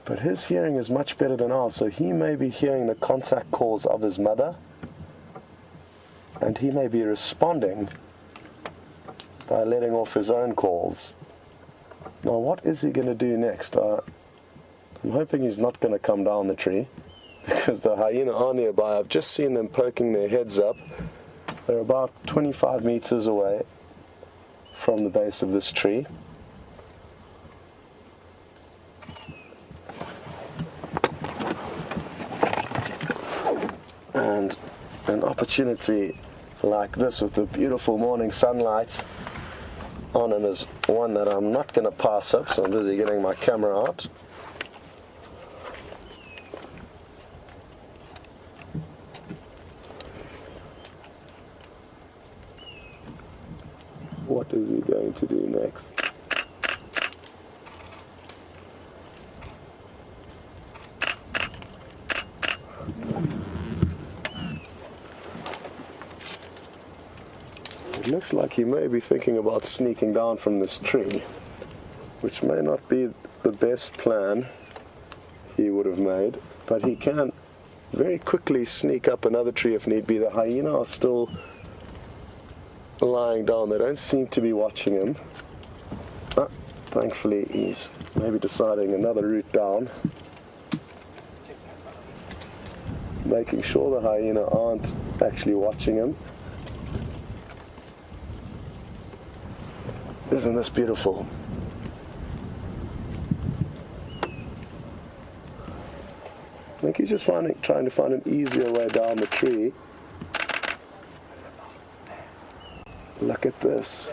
But his hearing is much better than ours, so he may be hearing the contact calls of his mother, and he may be responding by letting off his own calls. Now what is he going to do next? I'm hoping he's not going to come down the tree, because the hyena are nearby. I've just seen them poking their heads up. They're about 25 meters away from the base of this tree. And an opportunity like this with the beautiful morning sunlight on him is one that I'm not going to pass up, so I'm busy getting my camera out. What is he going to do next? It looks like he may be thinking about sneaking down from this tree, which may not be the best plan he would have made, but he can very quickly sneak up another tree if need be. The hyena are still lying down. They don't seem to be watching him. Thankfully he's maybe deciding another route down, making sure the hyena aren't actually watching him. Isn't this beautiful? I think he's just trying to find an easier way down the tree. Look at this.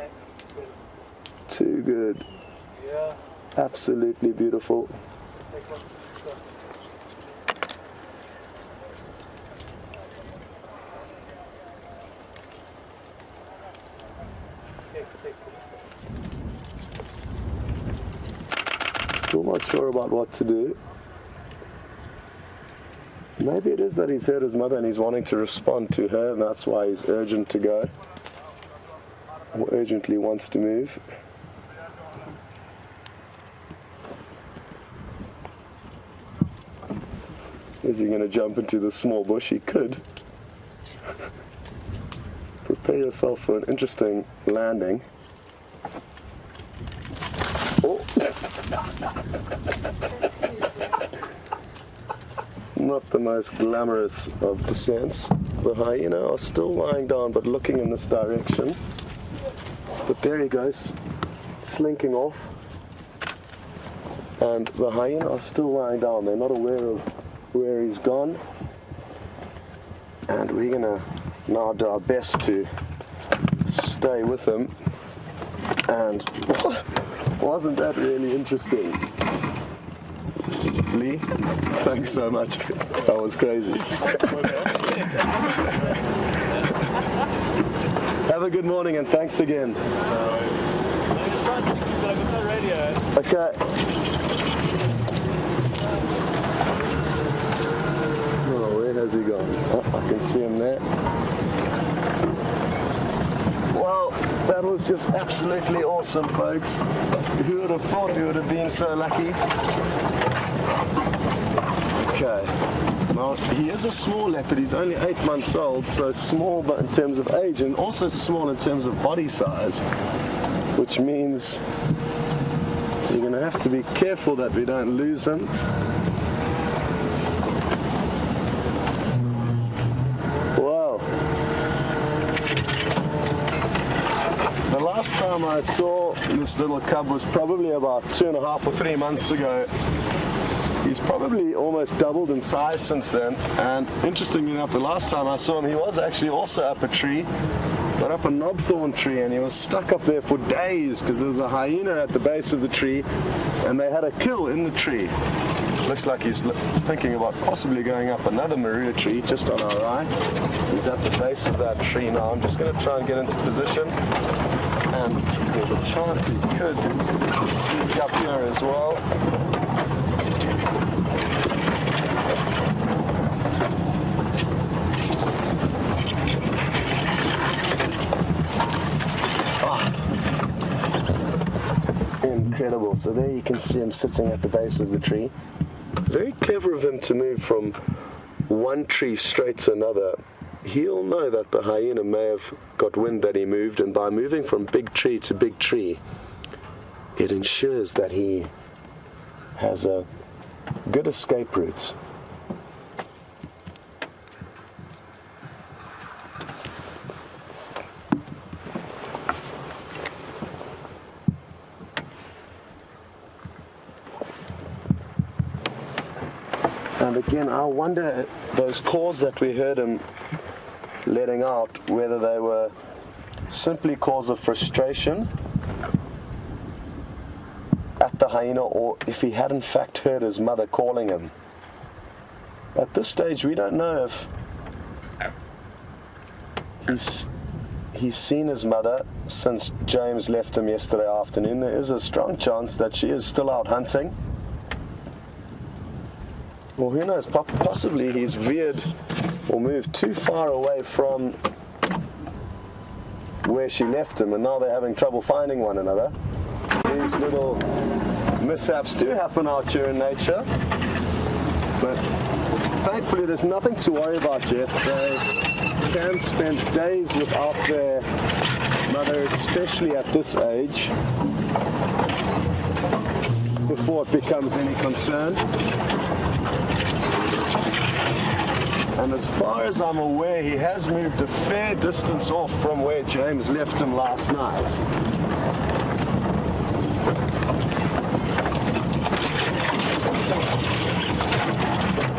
Too good. Absolutely beautiful. Still not sure about what to do. Maybe it is that he's heard his mother and he's wanting to respond to her, and that's why he's urgent to go, or urgently wants to move. Is he going to jump into the small bush? He could. Prepare yourself for an interesting landing. Oh. Not the most glamorous of descents. The hyena are still lying down but looking in this direction. But there he goes, slinking off. And the hyena are still lying down. They're not aware of where he's gone. And we're gonna now do our best to stay with him. And wasn't that really interesting? Lee, thanks so much. That was crazy. Have a good morning and thanks again. Okay. Oh, where has he gone? Oh, I can see him there. Well, that was just absolutely awesome, folks. Who would have thought we would have been so lucky? Okay. Now, he is a small leopard. He's only 8 months old, so small but in terms of age, and also small in terms of body size, which means you're going to have to be careful that we don't lose him. Wow. The last time I saw this little cub was probably about 2.5 or 3 months ago. He's probably almost doubled in size since then, and interestingly enough, the last time I saw him, he was actually also up a tree, but up a knobthorn tree, and he was stuck up there for days because there was a hyena at the base of the tree, and they had a kill in the tree. Looks like he's thinking about possibly going up another Marula tree just on our right. He's at the base of that tree now. I'm just going to try and get into position, and there's a chance he could sneak up here as well. Incredible. So there you can see him sitting at the base of the tree. Very clever of him to move from one tree straight to another. He'll know that the hyena may have got wind that he moved, and by moving from big tree to big tree, it ensures that he has a good escape route. And again, I wonder, those calls that we heard him letting out, whether they were simply calls of frustration at the hyena, or if he had in fact heard his mother calling him. At this stage, we don't know if he's seen his mother since James left him yesterday afternoon. There is a strong chance that she is still out hunting. Well, who knows, possibly he's veered or moved too far away from where she left him, and now they're having trouble finding one another. These little mishaps do happen out here in nature, but thankfully there's nothing to worry about yet. They can spend days without their mother, especially at this age, before it becomes any concern. And as far as I'm aware, he has moved a fair distance off from where James left him last night.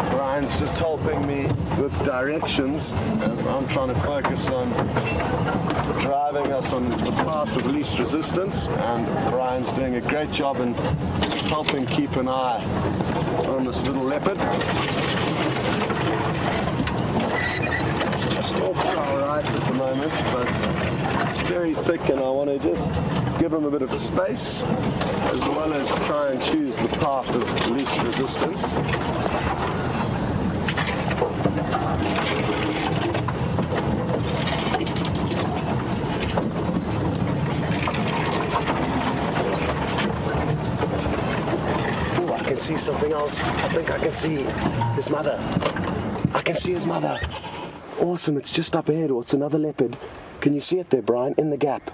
Bryan's just helping me with directions as I'm trying to focus on driving us on the path of least resistance, and Bryan's doing a great job in helping keep an eye on this little leopard. Just off to our right at the moment, but it's very thick, and I want to just give him a bit of space as well as try and choose the path of least resistance. Oh, I can see something else. I think I can see his mother. I can see his mother. Awesome, it's just up ahead, or it's another leopard. Can you see it there, Bryan? In the gap.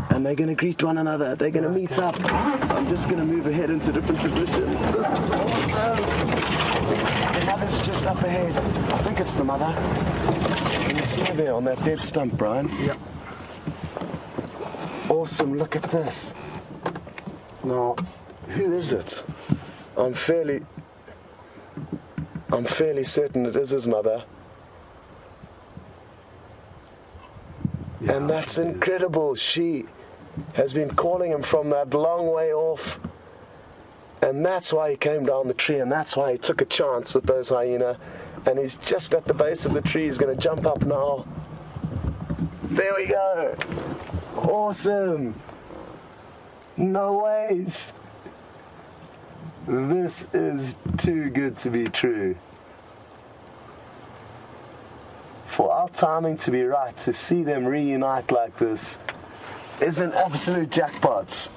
And they're going to greet one another. They're going to meet up. I'm just going to move ahead into different positions. This is awesome. The mother's just up ahead. I think it's the mother. Can you see her there on that dead stump, Bryan? Yep. Awesome, look at this. Now, who is it? I'm fairly certain it is his mother. Yeah, and that's incredible. She has been calling him from that long way off. And that's why he came down the tree, and that's why he took a chance with those hyena. And he's just at the base of the tree. He's going to jump up now. There we go. Awesome. No ways. This is too good to be true. For our timing to be right, to see them reunite like this is an absolute jackpot.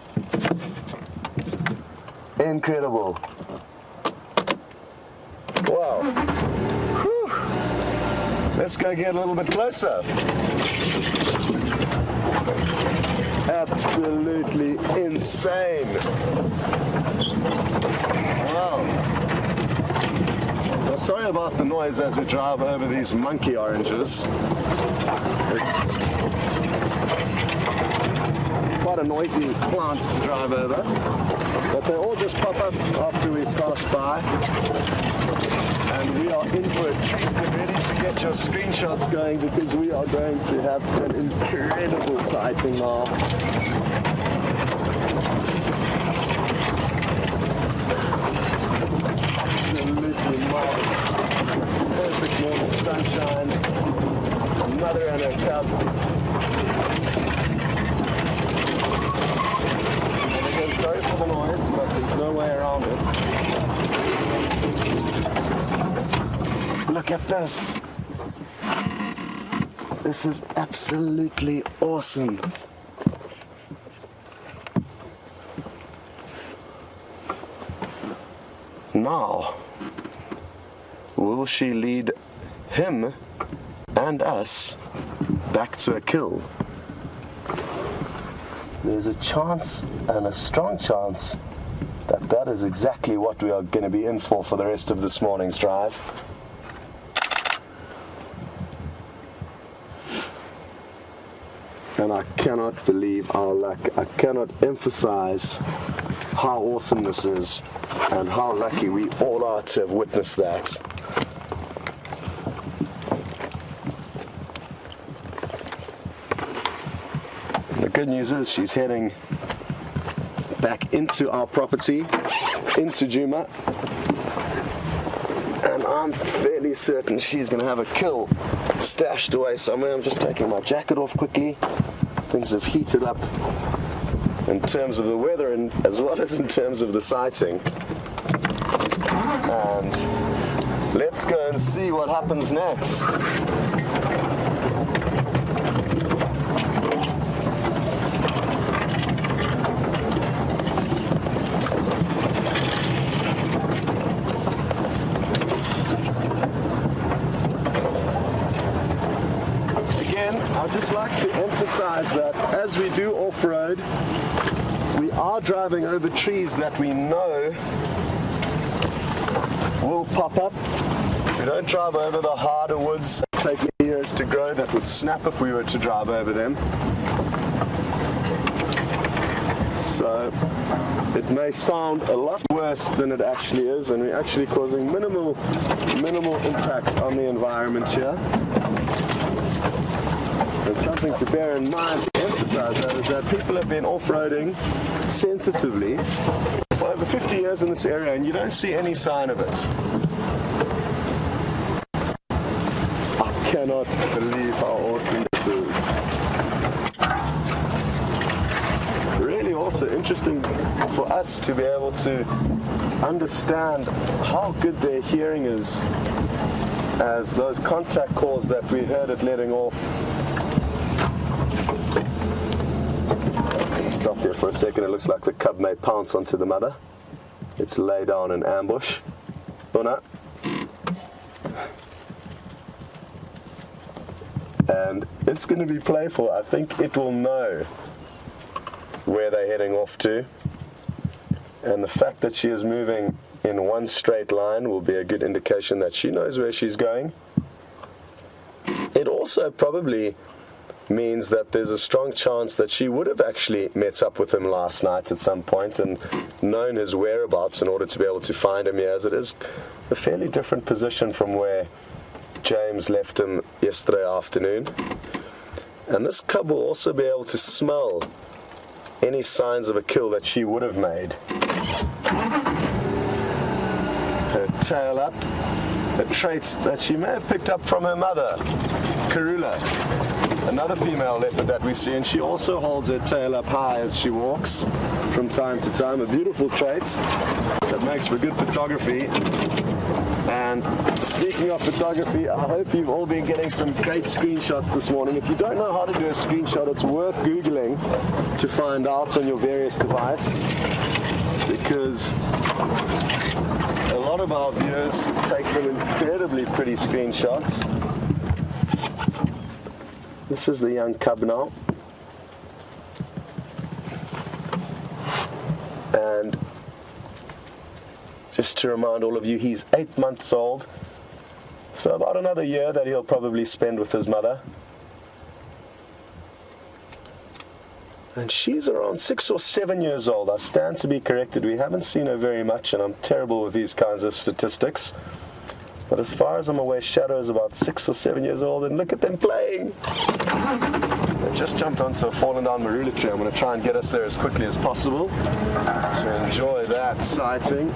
Incredible. Wow. Whew. Let's go get a little bit closer. Absolutely insane. Wow. Well, sorry about the noise as we drive over these monkey oranges. It's quite a noisy plant to drive over. but they all just pop up after we've passed by. And we are in for a treat. Get ready to get your screenshots going because we are going to have an incredible sighting now. Absolutely marvelous. Perfect morning sunshine. A mother and her cub. And again, sorry for the noise, but there's no way around it. Look at this. This is absolutely awesome. Now, will she lead him and us back to a kill? There's a chance, and a strong chance, that that is exactly what we are going to be in for the rest of this morning's drive. And I cannot believe our luck. I cannot emphasize how awesome this is and how lucky we all are to have witnessed that. The good news is she's heading back into our property, into Djuma, and I'm fairly certain she's going to have a kill stashed away somewhere. I'm just taking my jacket off quickly. Things have heated up in terms of the weather and as well as in terms of the sighting. And let's go and see what happens next. I'd just like to emphasize that as we do off-road, we are driving over trees that we know will pop up. We don't drive over the harder woods that take years to grow, that would snap if we were to drive over them. So it may sound a lot worse than it actually is, and we're actually causing minimal impact on the environment here. And something to bear in mind, to emphasize that, is that people have been off-roading sensitively for over 50 years in this area, and you don't see any sign of it. I cannot believe how awesome this is. Really also interesting for us to be able to understand how good their hearing is, as those contact calls that we heard it letting off. Stop here for a second. It looks like the cub may pounce onto the mother. It's lay down in ambush. Bona. And it's going to be playful. I think it will know where they're heading off to. And the fact that she is moving in one straight line will be a good indication that she knows where she's going. It also probably means that there's a strong chance that she would have actually met up with him last night at some point and known his whereabouts in order to be able to find him here, as it is a fairly different position from where James left him yesterday afternoon. And this cub will also be able to smell any signs of a kill that she would have made. Her tail up, a trait that she may have picked up from her mother, Marula, another female leopard that we see, and she also holds her tail up high as she walks from time to time. A beautiful trait that makes for good photography. And speaking of photography, I hope you've all been getting some great screenshots this morning. If you don't know how to do a screenshot, it's worth Googling to find out on your various device, because a lot of our viewers take some incredibly pretty screenshots. This is the young cub now. And just to remind all of you, he's 8 months old. So about another year that he'll probably spend with his mother. And she's around 6 or 7 years old. I stand to be corrected. We haven't seen her very much, and I'm terrible with these kinds of statistics. But as far as I'm aware, Shadow is about 6 or 7 years old, and look at them playing. They just jumped onto a fallen down Marula tree. I'm going to try and get us there as quickly as possible to enjoy that sighting.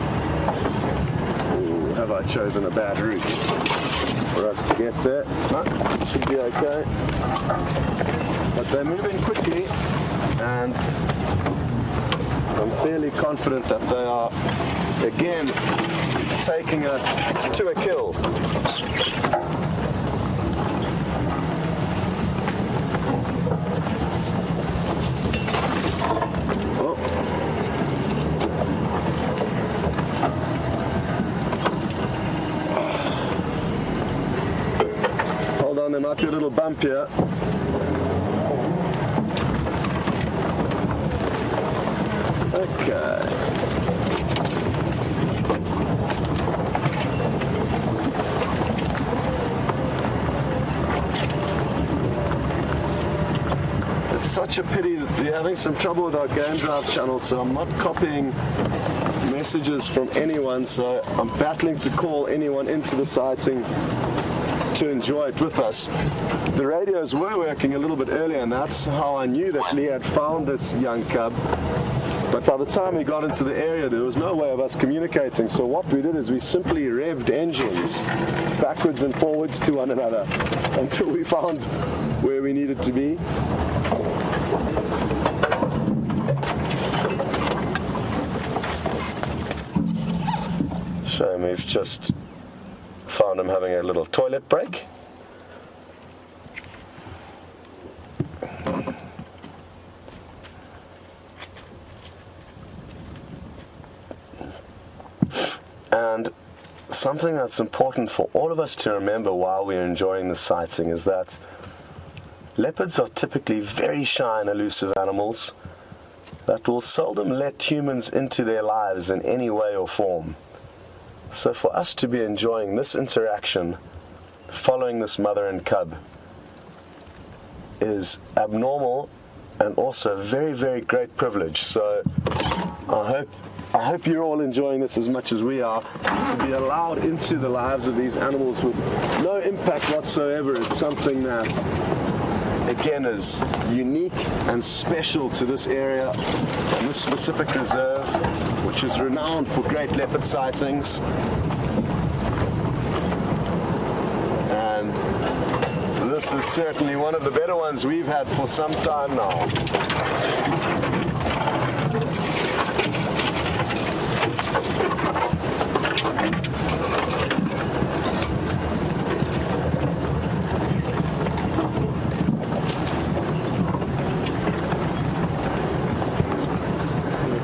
Ooh, have I chosen a bad route for us to get there? No, should be okay. But they're moving quickly, and I'm fairly confident that they are, again, taking us to a kill. Oh. Hold on, there might be a little bump here. Okay. It's such a pity that we're having some trouble with our game drive channel, so I'm not copying messages from anyone, so I'm battling to call anyone into the sighting to enjoy it with us. The radios were working a little bit earlier, and that's how I knew that Lee had found this young cub. But by the time we got into the area, there was no way of us communicating. So what we did is we simply revved engines backwards and forwards to one another until we found where we needed to be. So we've just found him having a little toilet break. And something that's important for all of us to remember while we're enjoying the sighting is that leopards are typically very shy and elusive animals that will seldom let humans into their lives in any way or form. So for us to be enjoying this interaction, following this mother and cub, is abnormal and also a very, very great privilege. So I hope you're all enjoying this as much as we are. To be allowed into the lives of these animals with no impact whatsoever is something that, again, is unique and special to this area and this specific reserve, which is renowned for great leopard sightings. And this is certainly one of the better ones we've had for some time now.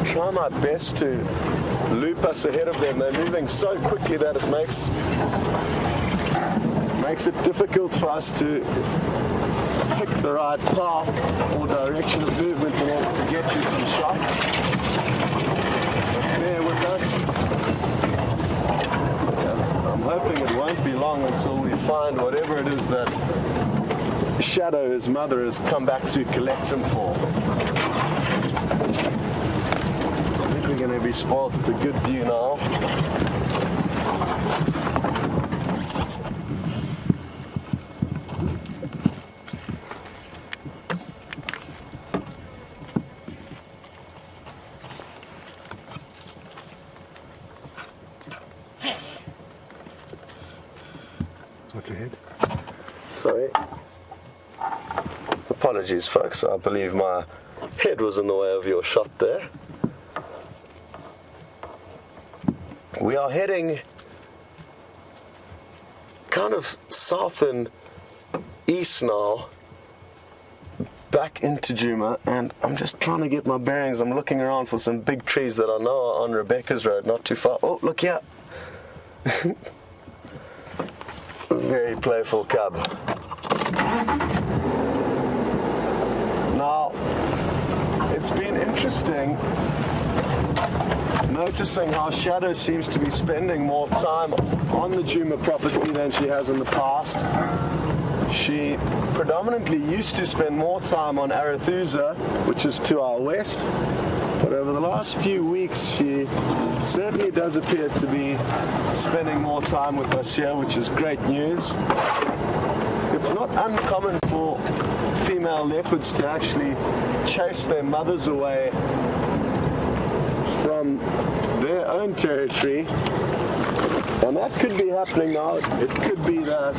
Try my best to loop us ahead of them. They're moving so quickly that it makes it difficult for us to pick the right path or direction of movement in order to get you some shots. Bear with us. Yes, I'm hoping it won't be long until we find whatever it is that Shadow, his mother, has come back to collect him for. We're going to be spoiled with a good view now. Watch your head. Sorry. Apologies, folks. I believe my head was in the way of your shot there. We are heading kind of south and east now, back into Djuma, and I'm just trying to get my bearings. I'm looking around for some big trees that I know are on Rebecca's Road, not too far. Oh, look here. Very playful cub. Now, it's been interesting noticing how Shadow seems to be spending more time on the Djuma property than she has in the past. She predominantly used to spend more time on Arethusa, which is to our west, but over the last few weeks she certainly does appear to be spending more time with us here, which is great news. It's not uncommon for female leopards to actually chase their mothers away from their own territory, and that could be happening now. It could be that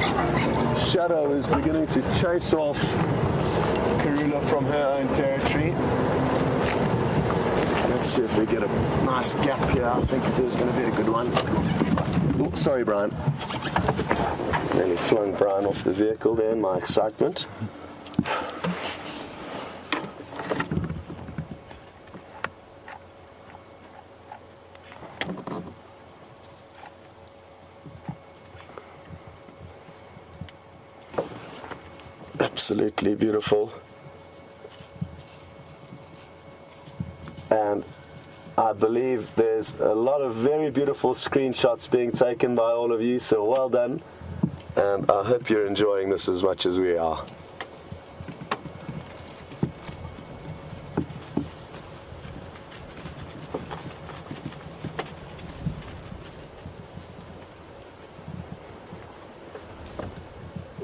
Shadow is beginning to chase off Marula from her own territory. Let's see if we get a nice gap here. I think there's going to be a good one. Oh, sorry, Bryan. Nearly flung Bryan off the vehicle there in my excitement. Absolutely beautiful. And I believe there's a lot of very beautiful screenshots being taken by all of you, so well done. And I hope you're enjoying this as much as we are.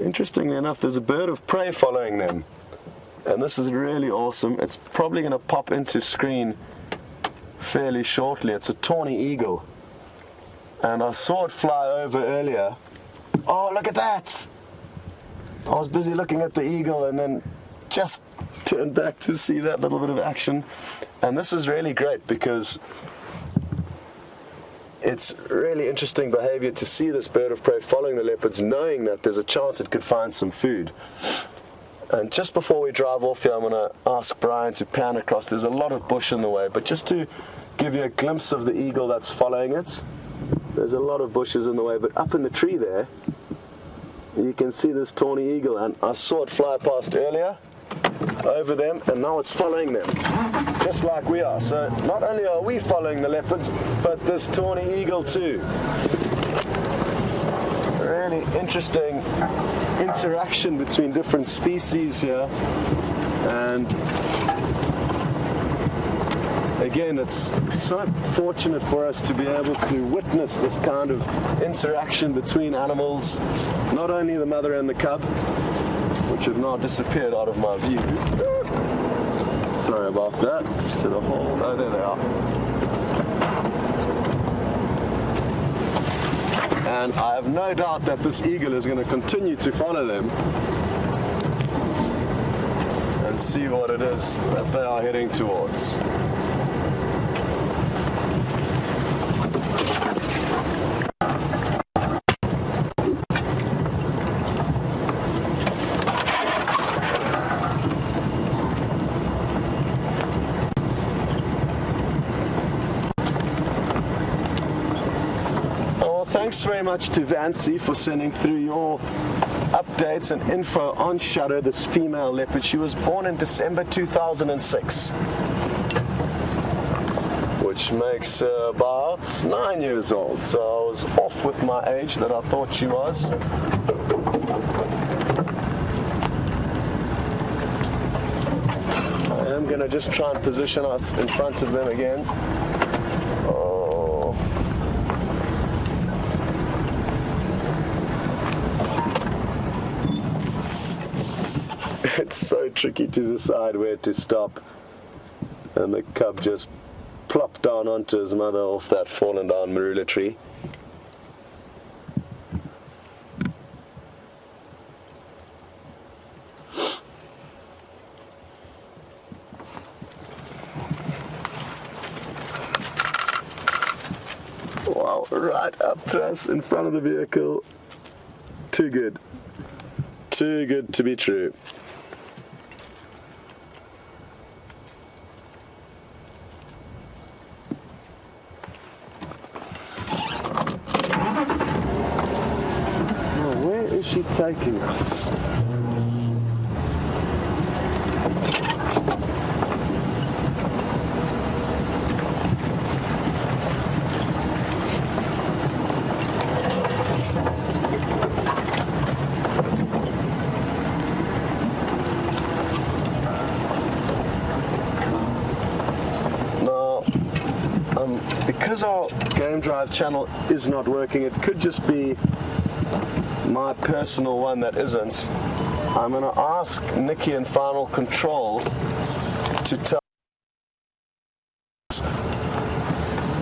Interestingly enough, there's a bird of prey following them, and this is really awesome. It's probably going to pop into screen fairly shortly. It's a tawny eagle, and I saw it fly over earlier. Oh, look at that! I was busy looking at the eagle and then just turned back to see that little bit of action. And this is really great because it's really interesting behavior to see this bird of prey following the leopards, knowing that there's a chance it could find some food. And just before we drive off here, I'm going to ask Bryan to pan across. There's a lot of bush in the way, but just to give you a glimpse of the eagle that's following it, there's a lot of bushes in the way, but up in the tree there, you can see this tawny eagle, and I saw it fly past earlier over them, and now it's following them, just like we are. So not only are we following the leopards, but this tawny eagle too. Really interesting interaction between different species here, and again, it's so fortunate for us to be able to witness this kind of interaction between animals, not only the mother and the cub, which have now disappeared out of my view. Sorry about that, just hit a hole. Oh, there they are. And I have no doubt that this eagle is going to continue to follow them and see what it is that they are heading towards. Thanks very much to Vancy for sending through your updates and info on Shadow, this female leopard. She was born in December 2006, which makes her about 9 years old. So I was off with my age that I thought she was. I am going to just try and position us in front of them again. It's so tricky to decide where to stop, and the cub just plopped down onto his mother off that fallen down Marula tree. Wow, right up to us in front of the vehicle. Too good. Too good to be true. Is she taking us? game drive channel is not working. It could just be my personal one that isn't. I'm going to ask Nikki in Final Control to tell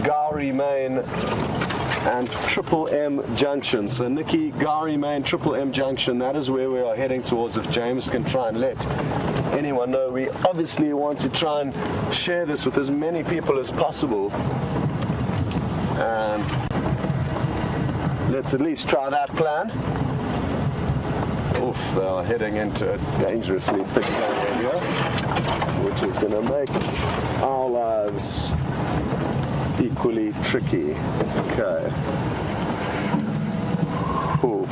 Gowrie Main and Triple M Junction. So Nikki, Gowrie Main, Triple M Junction, that is where we are heading towards. If James can try and let anyone know, we obviously want to try and share this with as many people as possible. And let's at least try that plan. Oof, they are heading into a dangerously thick area, which is going to make our lives equally tricky. Okay. Ooh.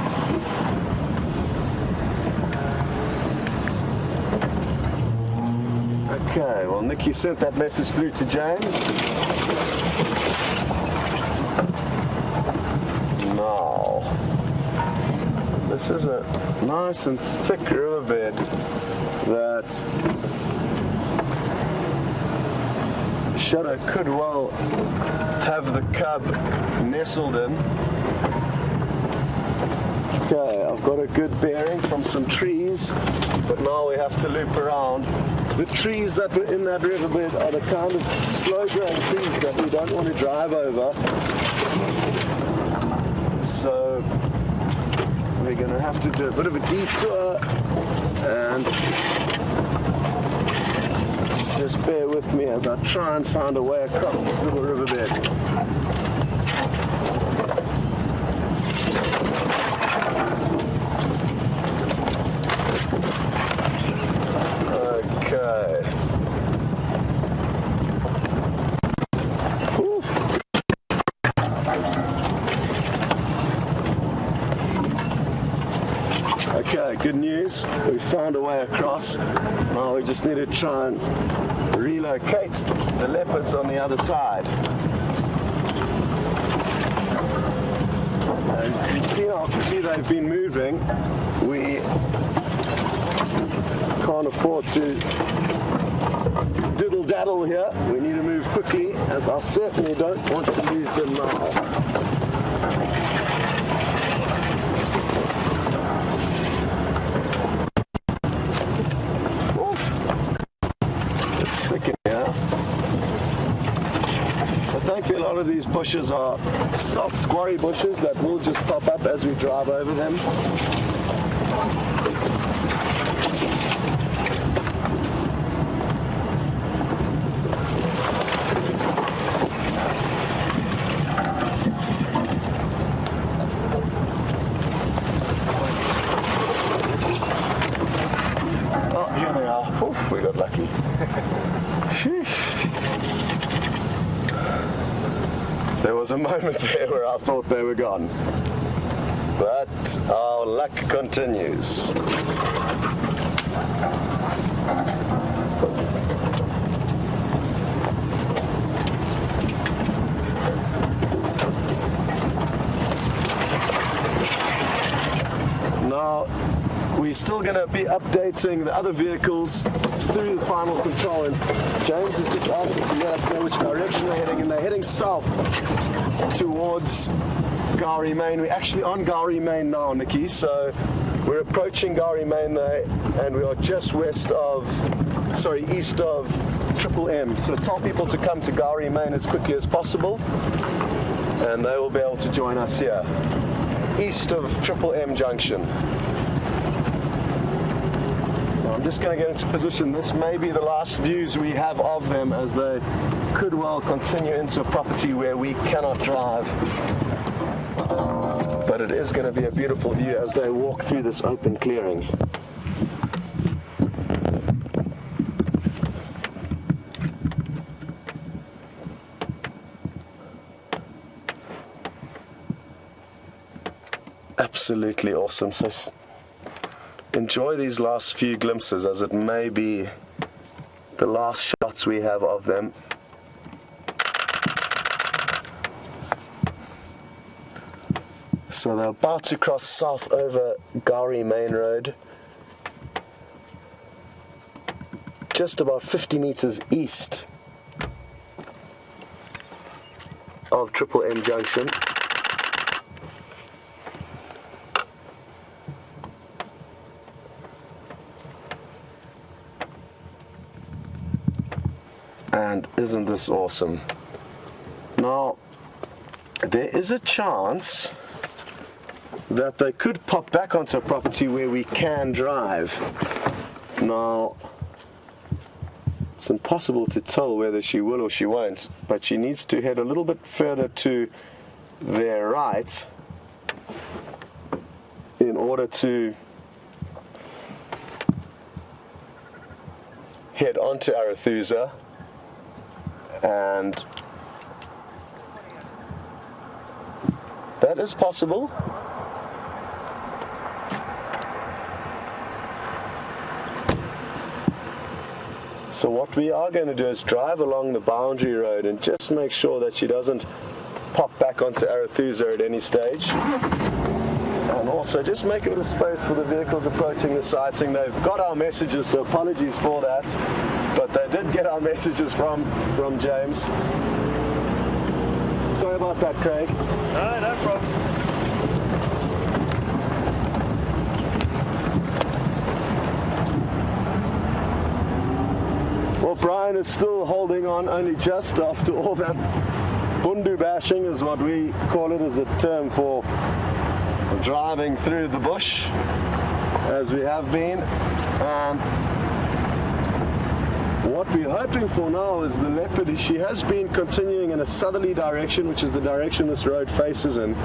Okay, well, Nikki sent that message through to James. Now, this is a nice and thick riverbed that Shadow could well have the cub nestled in. Okay, I've got a good bearing from some trees, but now we have to loop around. The trees that were in that riverbed are the kind of slow-growing trees that we don't want to drive over. So we're going to have to do a bit of a detour, and just bear with me as I try and find a way across this little riverbed. Okay. Whew. Okay, good news. We found a way across. Now we just need to try and relocate the leopards on the other side. And you can see how quickly they've been moving. We can't afford to diddle-daddle here. We need to move quickly, as I certainly don't want to lose them now. Thankfully, a lot of these bushes are soft quarry bushes that will just pop up as we drive over them. Oh, here they are. Oof, we got lucky. Sheesh. There was a moment there where I thought they were gone, but our luck continues. Now, we're still going to be updating the other vehicles through the Final Control, and James has just asked us to let us know which direction they're heading, and they're heading south towards Gowrie Main. We're actually on Gowrie Main now, Nikki, so we're approaching Gowrie Main there, and we are just east of Triple M. So tell people to come to Gowrie Main as quickly as possible, and they will be able to join us here, east of Triple M Junction. I'm just going to get into position. This may be the last views we have of them, as they could well continue into a property where we cannot drive. But it is going to be a beautiful view as they walk through this open clearing. Absolutely awesome. So enjoy these last few glimpses, as it may be the last shots we have of them. So they're about to cross south over Gowrie Main Road, just about 50 meters east of Triple M Junction. And isn't this awesome? Now, there is a chance that they could pop back onto a property where we can drive. Now, it's impossible to tell whether she will or she won't, but she needs to head a little bit further to their right in order to head onto Arethusa, and that is possible. So what we are going to do is drive along the boundary road and just make sure that she doesn't pop back onto Arethusa at any stage. And also just make a bit of space for the vehicles approaching the sighting. They've got our messages, so apologies for that. But they did get our messages from James. Sorry about that, Craig. No problem. Well, Bryan is still holding on, only just after all that bundu bashing is what we call it, as a term for driving through the bush, as we have been. And what we're hoping for now is the leopard. She has been continuing in a southerly direction, which is the direction this road faces in,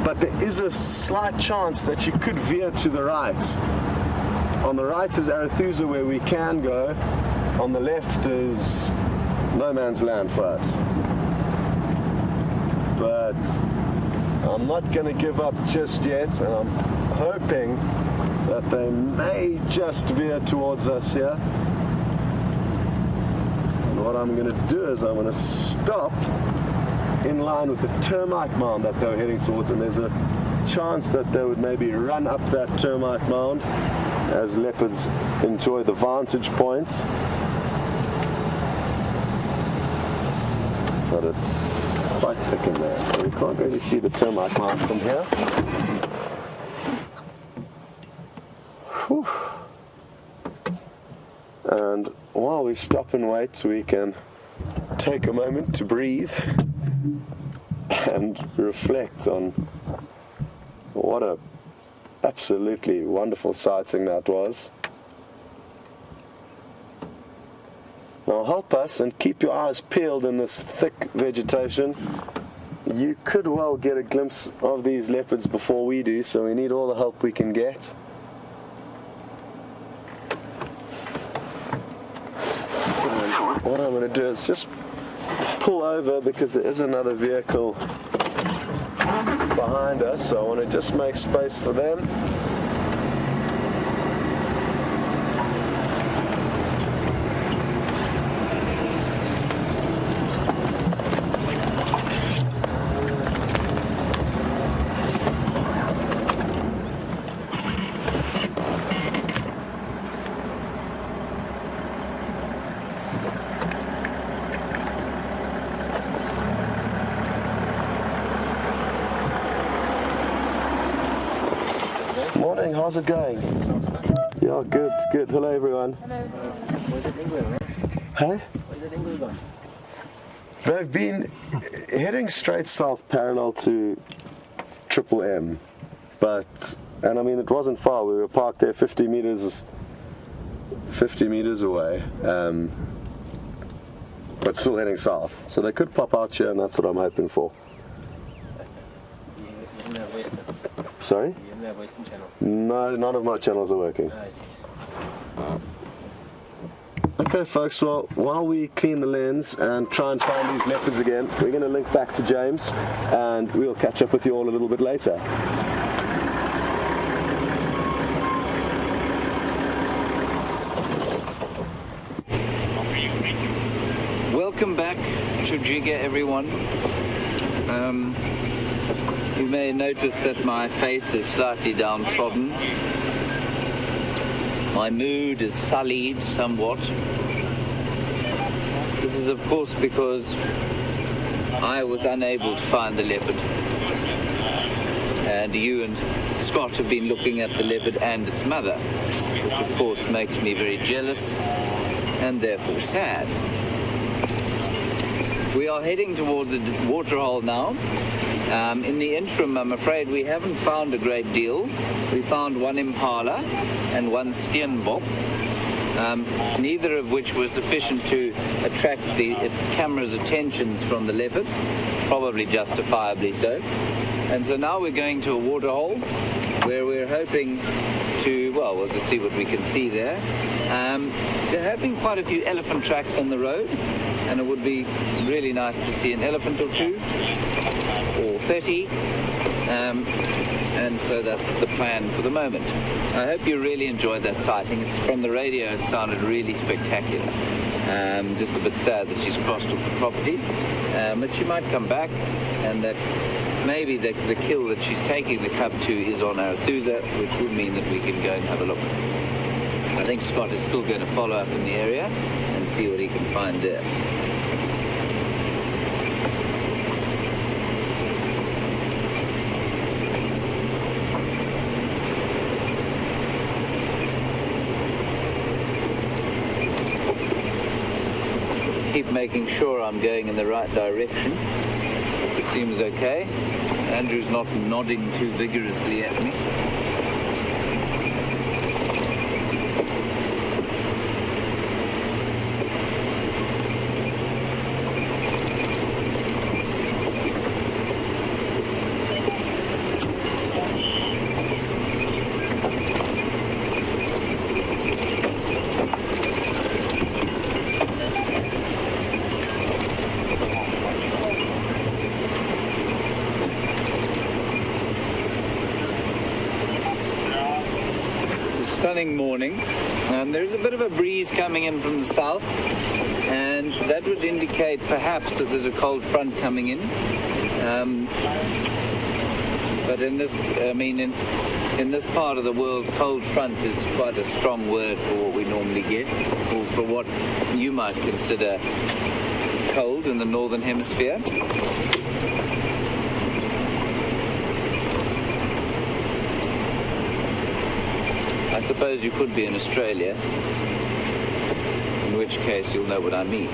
but there is a slight chance that she could veer to the right. On the right is Arethusa, where we can go. On the left is no man's land for us. But I'm not going to give up just yet, and I'm hoping that they may just veer towards us here. And what I'm going to do is I'm going to stop in line with the termite mound that they were heading towards, and there's a chance that they would maybe run up that termite mound as leopards enjoy the vantage points. But it's quite thick in there, so we can't really see the termite mound from here. Whew. And while we stop and wait, we can take a moment to breathe and reflect on what a absolutely wonderful sighting that was. Now help us and keep your eyes peeled in this thick vegetation. You could well get a glimpse of these leopards before we do, so we need all the help we can get. And what I'm going to do is just pull over, because there is another vehicle behind us, so I want to just make space for them. Morning, how's it going? Yeah, good, good. Hello, everyone. Hello. Where's it England? Hey? Where's it England gone? They've been heading straight south parallel to Triple M, and I mean, it wasn't far. We were parked there 50 meters away, but still heading south. So they could pop out here, and that's what I'm hoping for. Sorry? You haven't have Western channel? No, none of my channels are working. Right. Okay folks, well, while we clean the lens and try and find these leopards again, we're going to link back to James, and we'll catch up with you all a little bit later. Welcome back to Jigga, everyone. You may notice that my face is slightly downtrodden. My mood is sullied somewhat. This is of course because I was unable to find the leopard. And you and Scott have been looking at the leopard and its mother, which of course makes me very jealous and therefore sad. We are heading towards the waterhole now. In the interim, I'm afraid we haven't found a great deal. We found one impala and one steenbok, neither of which was sufficient to attract the camera's attentions from the leopard, probably justifiably so. And so now we're going to a waterhole where we're hoping to, well, we'll just see what we can see there. There have been quite a few elephant tracks on the road, and it would be really nice to see an elephant or two, or 30, and so that's the plan for the moment. I hope you really enjoyed that sighting. It's from the radio, it sounded really spectacular. Just a bit sad that she's crossed off the property, but she might come back, and that maybe the kill that she's taking the cub to is on Arathusa, which would mean that we can go and have a look. I think Scott is still going to follow up in the area and see what he can find there. Keep making sure I'm going in the right direction. It seems okay. Andrew's not nodding too vigorously at me. Stunning morning, and there's a bit of a breeze coming in from the south, and that would indicate perhaps that there's a cold front coming in. But in this, in this part of the world, cold front is quite a strong word for what we normally get, or for what you might consider cold in the northern hemisphere. I suppose you could be in Australia, in which case you'll know what I mean.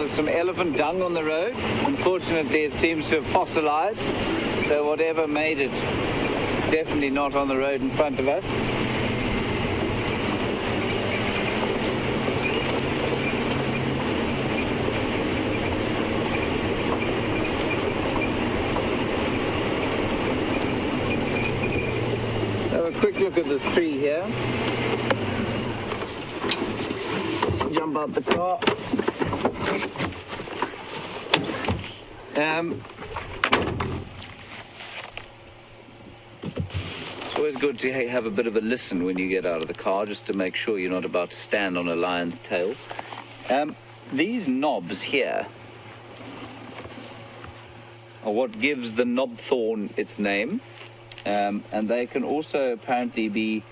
Some elephant dung on the road. Unfortunately, it seems to have fossilized, so whatever made it is definitely not on the road in front of us. Have a quick look at this tree here. Jump out the car. It's always good to have a bit of a listen when you get out of the car, just to make sure you're not about to stand on a lion's tail. These knobs here are what gives the knobthorn its name, and they can also apparently be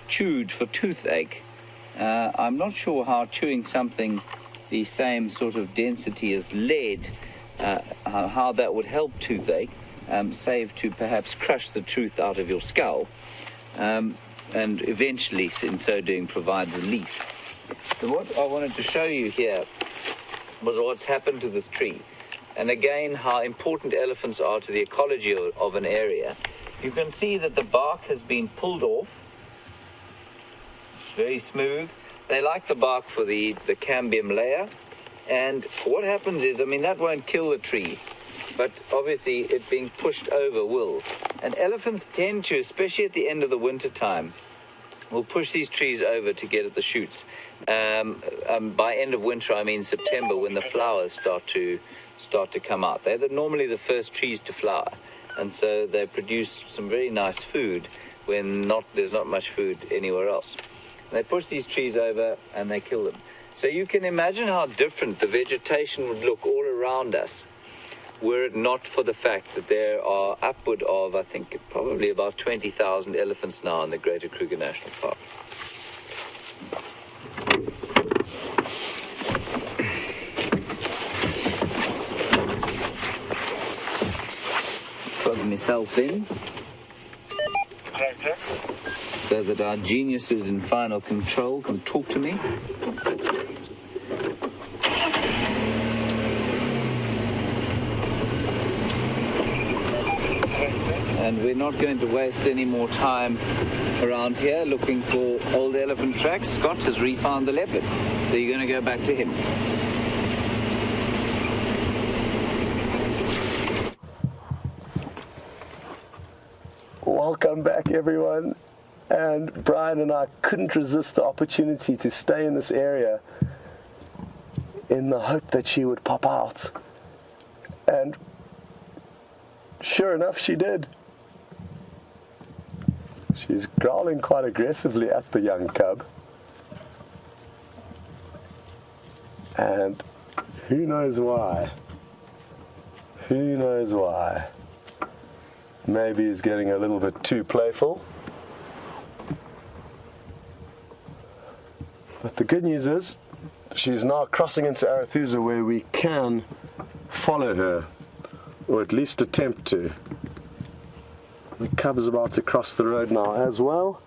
chewed for toothache. I'm not sure how chewing something the same sort of density as lead, how that would help toothache, save to perhaps crush the tooth out of your skull, and eventually, in so doing, provide relief. So what I wanted to show you here was what's happened to this tree, and again how important elephants are to the ecology of an area. You can see that the bark has been pulled off. It's very smooth. They like the bark for the cambium layer. And what happens is, that won't kill the tree, but obviously it being pushed over will. And elephants tend to, especially at the end of the winter time, will push these trees over to get at the shoots. By end of winter, I mean September, when the flowers start to come out. They're normally the first trees to flower, and so they produce some very nice food when there's not much food anywhere else. They push these trees over and they kill them. So you can imagine how different the vegetation would look all around us were it not for the fact that there are upward of, I think, probably about 20,000 elephants now in the Greater Kruger National Park. Plug myself in so that our geniuses in final control can talk to me. And we're not going to waste any more time around here looking for old elephant tracks. Scott has refound the leopard, so you're going to go back to him. Welcome back, everyone. And Bryan and I couldn't resist the opportunity to stay in this area in the hope that she would pop out. And sure enough, she did. She's growling quite aggressively at the young cub. And who knows why? Who knows why? Maybe he's getting a little bit too playful. But the good news is, she's now crossing into Arethusa where we can follow her, or at least attempt to. The cub is about to cross the road now as well.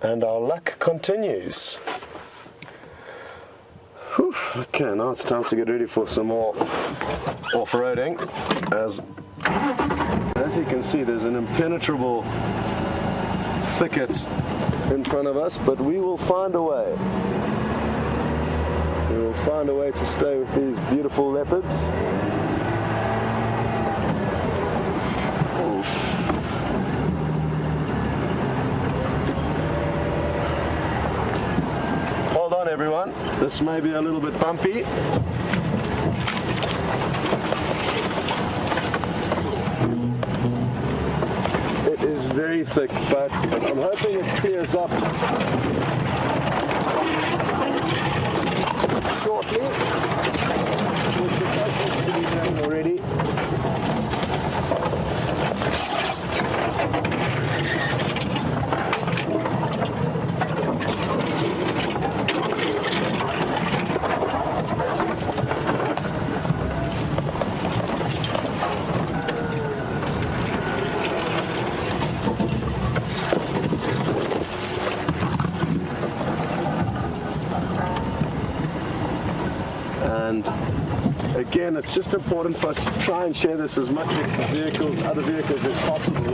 And our luck continues. Whew. Okay, now it's time to get ready for some more off-roading. As you can see, there's an impenetrable thicket in front of us, but we will find a way. We will find a way to stay with these beautiful leopards. Oof. Hold on, everyone. This may be a little bit bumpy. It is very thick, but I'm hoping it clears up shortly. Which is supposed to be done already. And again, it's just important for us to try and share this as much with other vehicles as possible.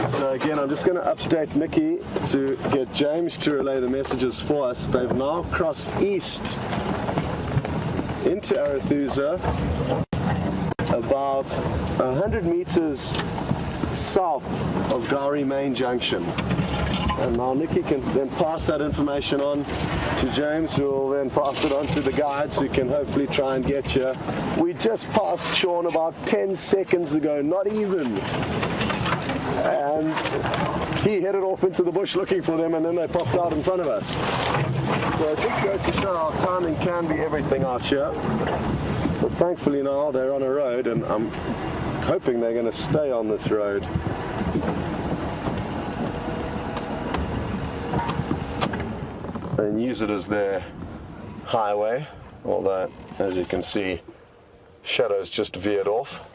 So again, I'm just going to update Nikki to get James to relay the messages for us. They've now crossed east into Arethusa, about 100 meters south of Gowrie Main Junction. And now Nikki can then pass that information on to James, who will then pass it on to the guides, who can hopefully try and get you. We just passed Sean about 10 seconds ago, not even. And he headed off into the bush looking for them, and then they popped out in front of us. So it just goes to show how timing can be everything out here. But thankfully now they're on a road, and I'm hoping they're going to stay on this road. And use it as their highway, although, as you can see, Shadow's just veered off.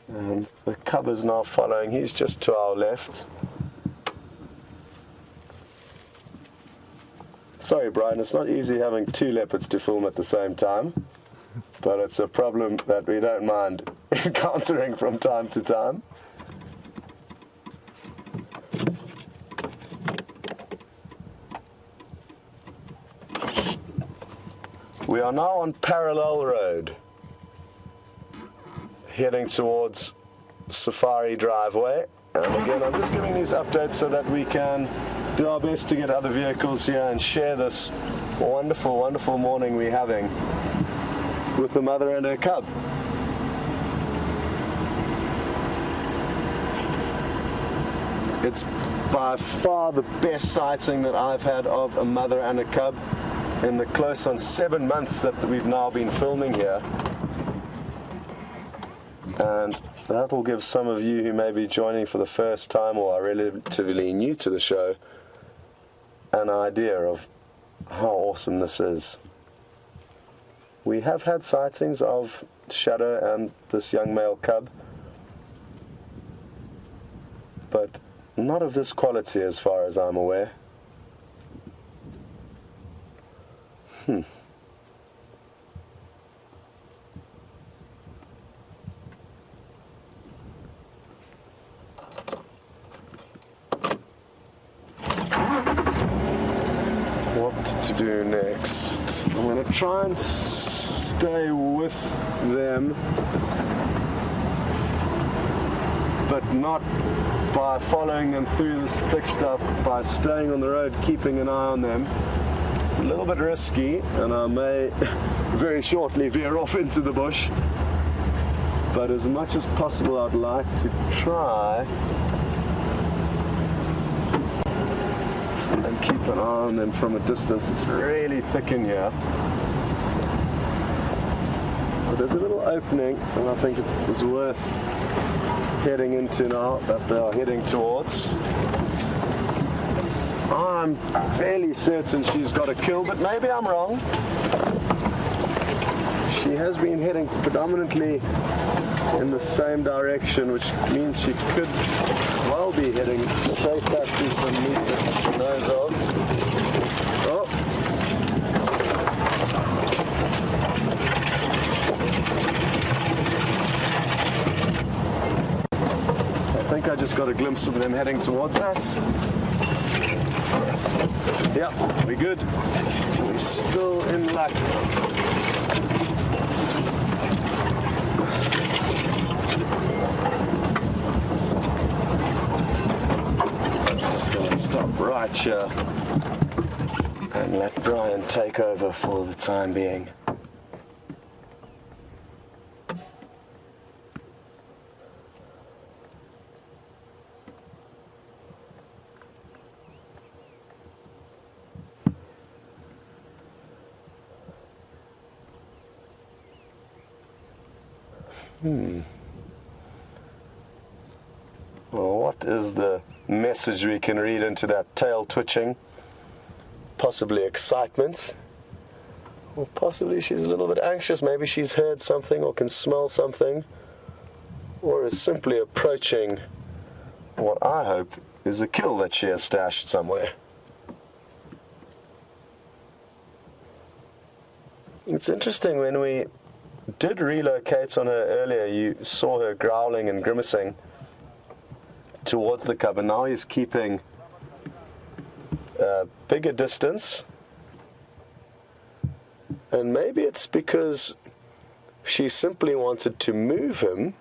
And the cub is now following. He's just to our left. Sorry, Bryan, it's not easy having two leopards to film at the same time, but it's a problem that we don't mind encountering from time to time. We are now on Parallel Road, heading towards Safari Driveway. And again, I'm just giving these updates so that we can do our best to get other vehicles here and share this wonderful, wonderful morning we're having with the mother and her cub. It's by far the best sighting that I've had of a mother and a cub in the close on 7 months that we've now been filming here. And that will give some of you who may be joining for the first time or are relatively new to the show an idea of how awesome this is. We have had sightings of Shadow and this young male cub, but not of this quality as far as I'm aware. What to do next? I'm going to try and stay with them, but not by following them through this thick stuff, by staying on the road, keeping an eye on them. It's a little bit risky, and I may very shortly veer off into the bush, but as much as possible I'd like to try and keep an eye on them from a distance. It's really thick in here, but there's a little opening, and I think it was worth heading into now, that they are heading towards. I'm fairly certain she's got a kill, but maybe I'm wrong. She has been heading predominantly in the same direction, which means she could well be heading straight back to some meat that she knows of. Oh. I think I just got a glimpse of them heading towards us. Yeah, we're good. We're still in luck. I'm just going to stop right here and let Bryan take over for the time being. Well, what is the message we can read into that tail twitching? Possibly excitement, or possibly she's a little bit anxious. Maybe she's heard something or can smell something, or is simply approaching what I hope is a kill that she has stashed somewhere. It's interesting, when we did relocate on her earlier, you saw her growling and grimacing towards the cub, and now he's keeping a bigger distance. And maybe it's because she simply wanted to move him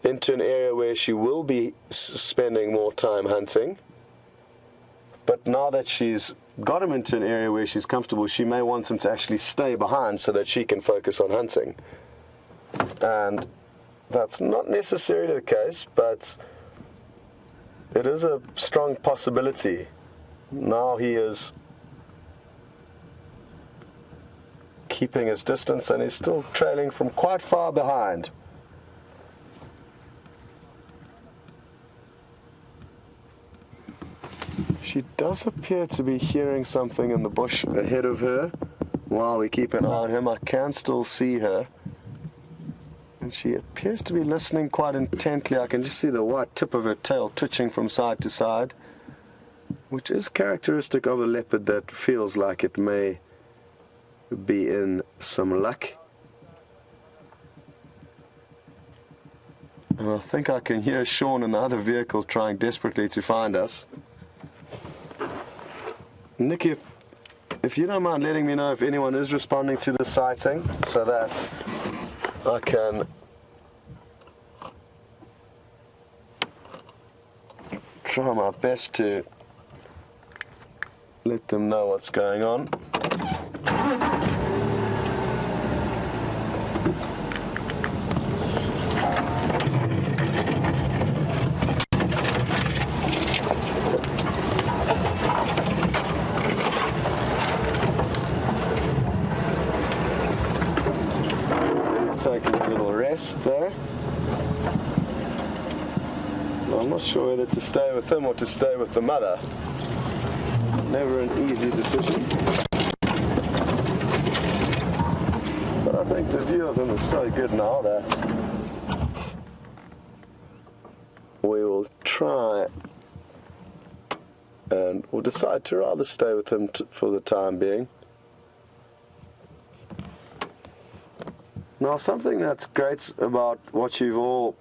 into an area where she will be spending more time hunting. But now that she's got him into an area where she's comfortable, she may want him to actually stay behind so that she can focus on hunting. And that's not necessarily the case, but it is a strong possibility. Now he is keeping his distance, and he's still trailing from quite far behind. She does appear to be hearing something in the bush ahead of her. While we keep an eye on him, I can still see her. And she appears to be listening quite intently. I can just see the white tip of her tail twitching from side to side, which is characteristic of a leopard that feels like it may be in some luck. And I think I can hear Sean in the other vehicle trying desperately to find us. Nick, if if you don't mind letting me know if anyone is responding to this sighting, so that I can try my best to let them know what's going on. Taking a little rest there. I'm not sure whether to stay with him or to stay with the mother. Never an easy decision. But I think the view of him is so good now that we will try and we'll decide to rather stay with him for the time being. Now, something that's great about what we've all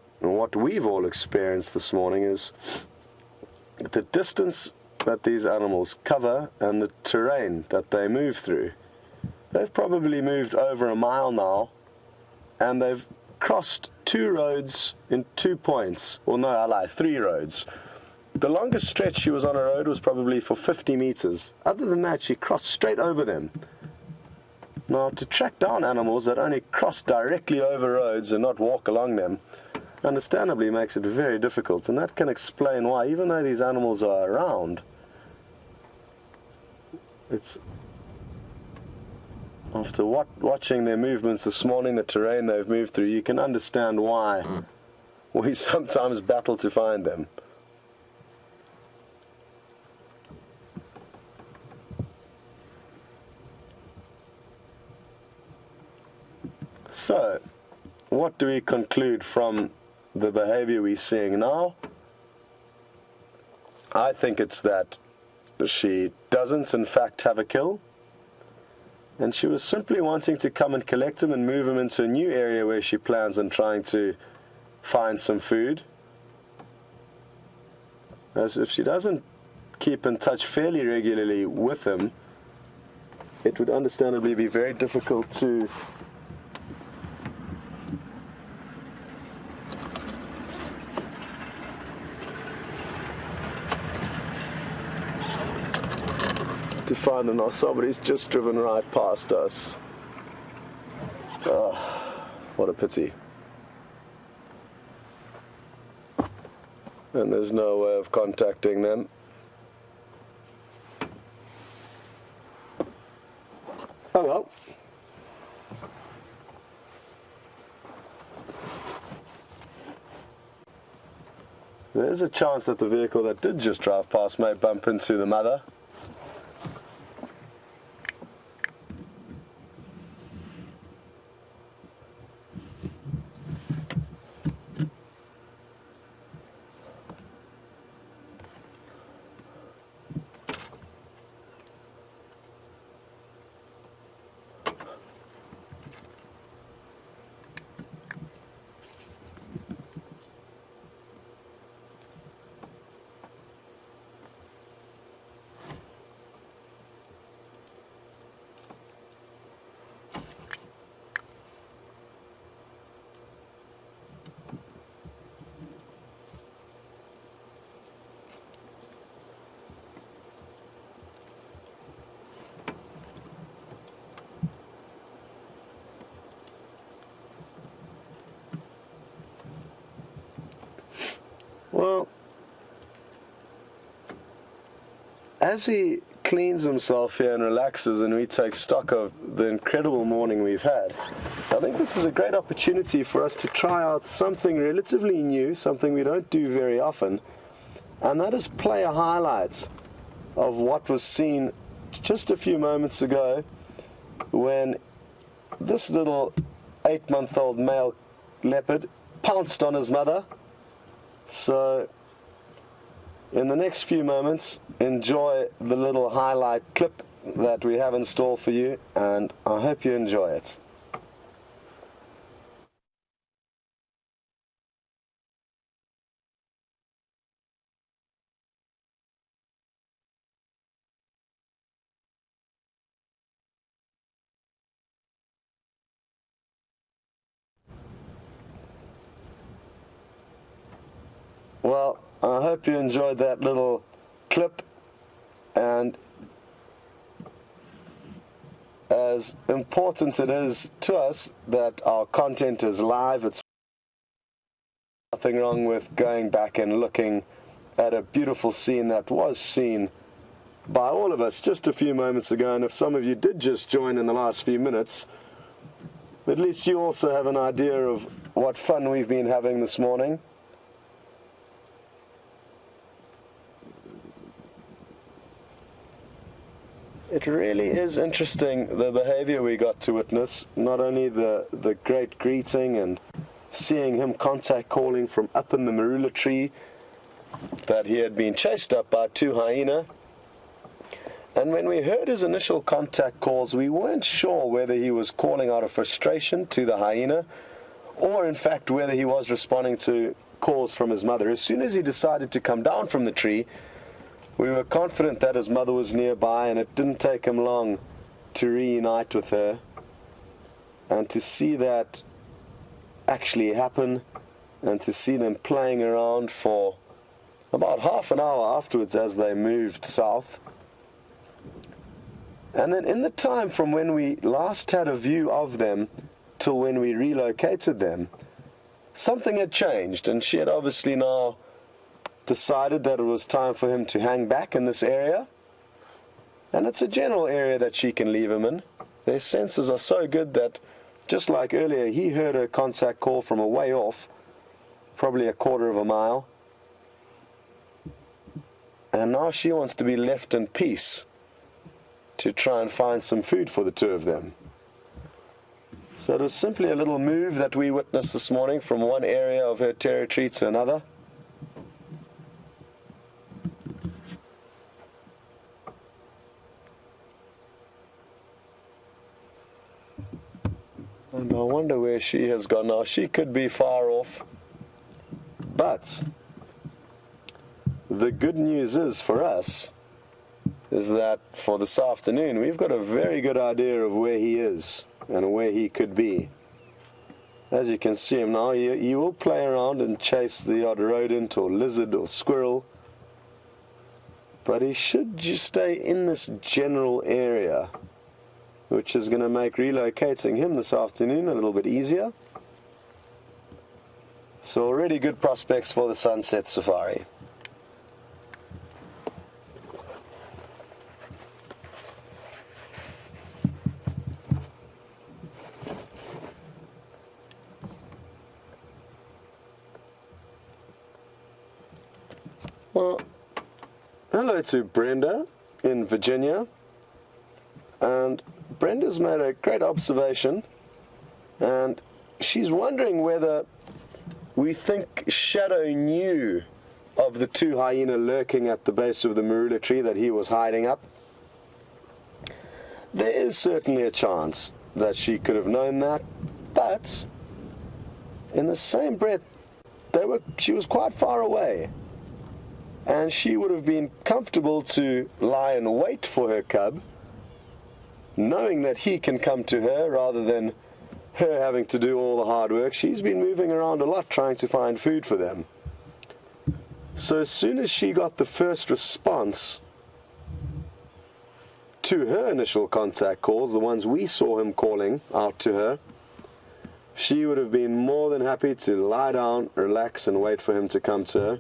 experienced this morning is the distance that these animals cover and the terrain that they move through. They've probably moved over a mile now, and they've crossed 2 roads in 2 points. Well, no, I lie, 3 roads. The longest stretch she was on a road was probably for 50 meters. Other than that, she crossed straight over them. Now, to track down animals that only cross directly over roads and not walk along them, understandably makes it very difficult, and that can explain why, even though these animals are around, it's after watching their movements this morning, the terrain they've moved through, you can understand why we sometimes battle to find them. So, what do we conclude from the behavior we're seeing now? I think it's that she doesn't in fact have a kill, and she was simply wanting to come and collect him and move him into a new area where she plans on trying to find some food. As if she doesn't keep in touch fairly regularly with him, it would understandably be very difficult to find them. Now somebody's just driven right past us. Oh, what a pity. And there's no way of contacting them. Oh well. There's a chance that the vehicle that did just drive past may bump into the mother. Well, as he cleans himself here and relaxes and we take stock of the incredible morning we've had, I think this is a great opportunity for us to try out something relatively new, something we don't do very often, and that is play a highlight of what was seen just a few moments ago when this little 8-month-old male leopard pounced on his mother. So, in the next few moments, enjoy the little highlight clip that we have in store for you, and I hope you enjoy it. Well, I hope you enjoyed that little clip, and as important it is to us that our content is live, it's nothing wrong with going back and looking at a beautiful scene that was seen by all of us just a few moments ago, and if some of you did just join in the last few minutes, at least you also have an idea of what fun we've been having this morning. It really is interesting, the behavior we got to witness, not only the great greeting and seeing him contact calling from up in the Marula tree that he had been chased up by 2 hyena. And when we heard his initial contact calls, we weren't sure whether he was calling out of frustration to the hyena or in fact whether he was responding to calls from his mother. As soon as he decided to come down from the tree, we were confident that his mother was nearby, and it didn't take him long to reunite with her. And to see that actually happen, and to see them playing around for about half an hour afterwards as they moved south. And then in the time from when we last had a view of them till when we relocated them, something had changed, and she had obviously now decided that it was time for him to hang back in this area. And it's a general area that she can leave him in. Their senses are so good that, just like earlier, he heard her contact call from a way off, probably a quarter of a mile. And now she wants to be left in peace to try and find some food for the 2 of them. So it was simply a little move that we witnessed this morning from one area of her territory to another. And I wonder where she has gone now. She could be far off. But the good news is for us is that for this afternoon we've got a very good idea of where he is and where he could be. As you can see him now, he will play around and chase the odd rodent or lizard or squirrel. But he should just stay in this general area, which is going to make relocating him this afternoon a little bit easier. So already good prospects for the sunset safari. Well, hello to Brenda in Virginia. And Brenda's made a great observation, and she's wondering whether we think Shadow knew of the 2 hyena lurking at the base of the Marula tree that he was hiding up. There is certainly a chance that she could have known that, but in the same breath, she was quite far away, and she would have been comfortable to lie and wait for her cub, knowing that he can come to her rather than her having to do all the hard work. She's been moving around a lot trying to find food for them. So as soon as she got the first response to her initial contact calls, the ones we saw him calling out to her, she would have been more than happy to lie down, relax, and wait for him to come to her.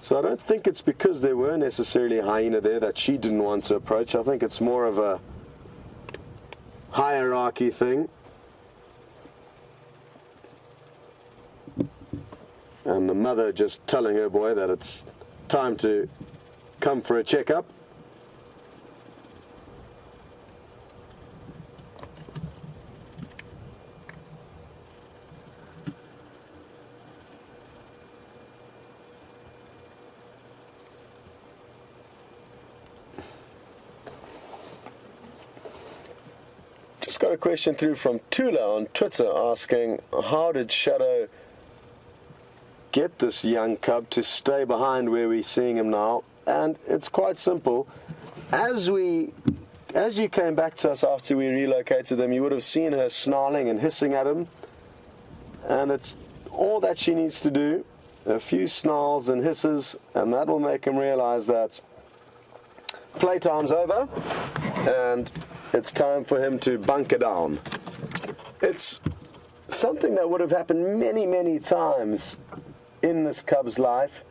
So I don't think it's because there were necessarily a hyena there that she didn't want to approach. I think it's more of a hierarchy thing. And the mother just telling her boy that it's time to come for a checkup. Just got a question through from Tula on Twitter asking, how did Shadow get this young cub to stay behind where we're seeing him now? And it's quite simple. As you came back to us after we relocated them, you would have seen her snarling and hissing at him. And it's all that she needs to do a few snarls and hisses, and that will make him realize that playtime's over and it's time for him to bunker down. It's something that would have happened many, many times in this cub's life.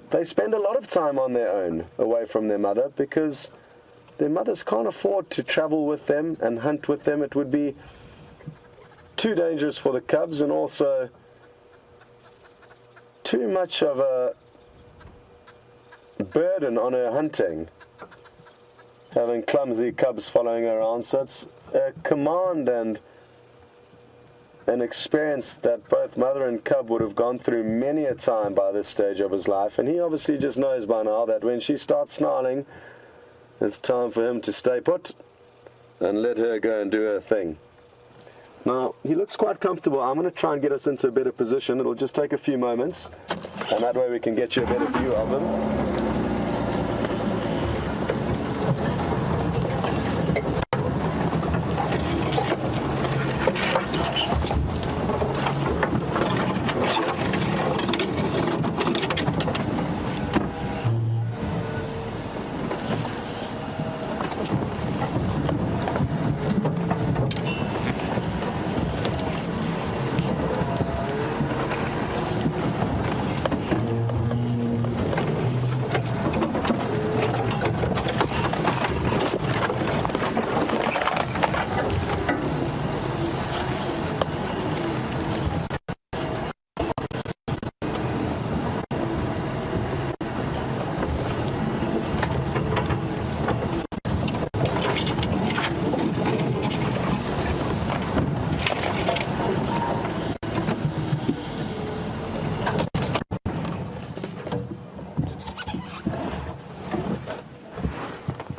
They spend a lot of time on their own, away from their mother, because their mothers can't afford to travel with them and hunt with them. It would be too dangerous for the cubs, and also too much of a burden on her hunting, having clumsy cubs following her around. So it's a command and an experience that both mother and cub would have gone through many a time by this stage of his life, and he obviously just knows by now that when she starts snarling, it's time for him to stay put and let her go and do her thing. Now, he looks quite comfortable. I'm going to try and get us into a better position. It'll just take a few moments, and that way we can get you a better view of him.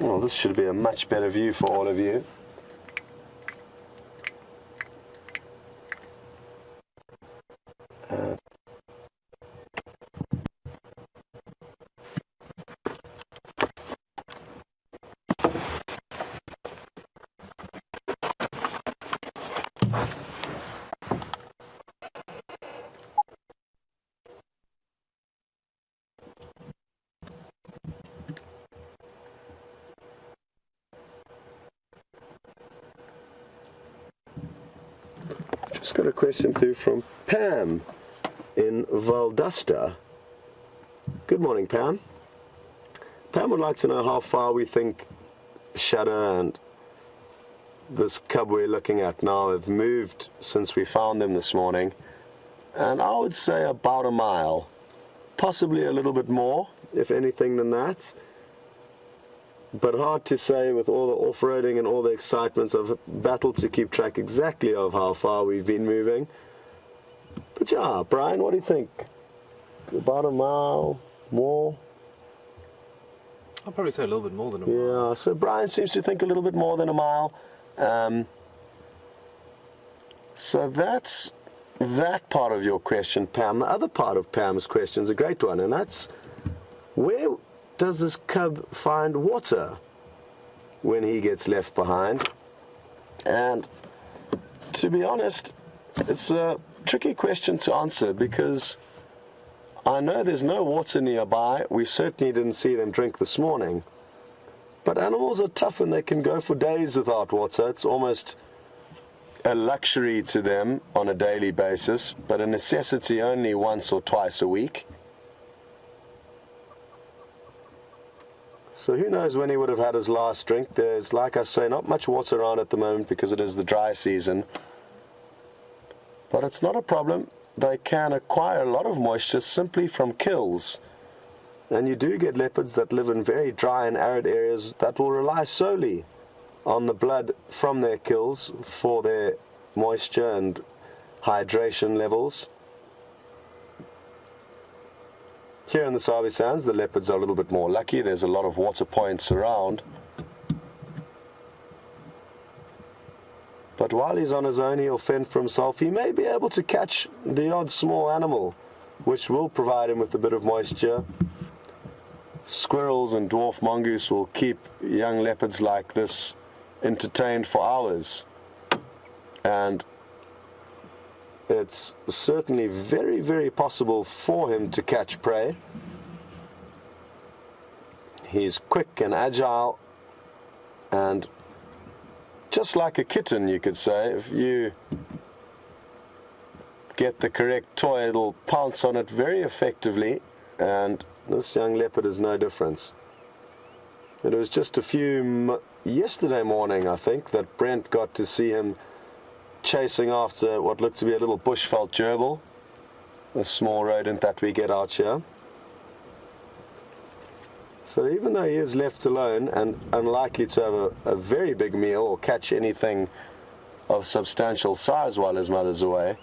Well, this should be a much better view for all of you. Just got a question through from Pam in Valdosta. Good morning, Pam. Pam would like to know how far we think Shadow and this cub we're looking at now have moved since we found them this morning. And I would say about a mile, possibly a little bit more, if anything, than that. But hard to say with all the off-roading and all the excitements. I've battled to keep track exactly of how far we've been moving. But yeah, Brian, what do you think? About a mile, more? I'll probably say a little bit more than a mile. Yeah, so Brian seems to think a little bit more than a mile. So that's that part of your question, Pam. The other part of Pam's question is a great one, and that's, where does this cub find water when he gets left behind? And to be honest, it's a tricky question to answer, because I know there's no water nearby. We certainly didn't see them drink this morning. But animals are tough and they can go for days without water. It's almost a luxury to them on a daily basis, but a necessity only once or twice a week. So who knows when he would have had his last drink. There's, like I say, not much water around at the moment because it is the dry season. But it's not a problem. They can acquire a lot of moisture simply from kills. And you do get leopards that live in very dry and arid areas that will rely solely on the blood from their kills for their moisture and hydration levels. Here in the Sabi Sands, the leopards are a little bit more lucky. There's a lot of water points around. But while he's on his own, he'll fend for himself. He may be able to catch the odd small animal, which will provide him with a bit of moisture. Squirrels and dwarf mongoose will keep young leopards like this entertained for hours. And it's certainly very, very possible for him to catch prey. He's quick and agile, and just like a kitten, you could say, if you get the correct toy, it'll pounce on it very effectively, and this young leopard is no difference. It was just yesterday morning, I think, that Brent got to see him chasing after what looked to be a little bushveld gerbil, a small rodent that we get out here. So even though he is left alone and unlikely to have a very big meal or catch anything of substantial size while his mother's away,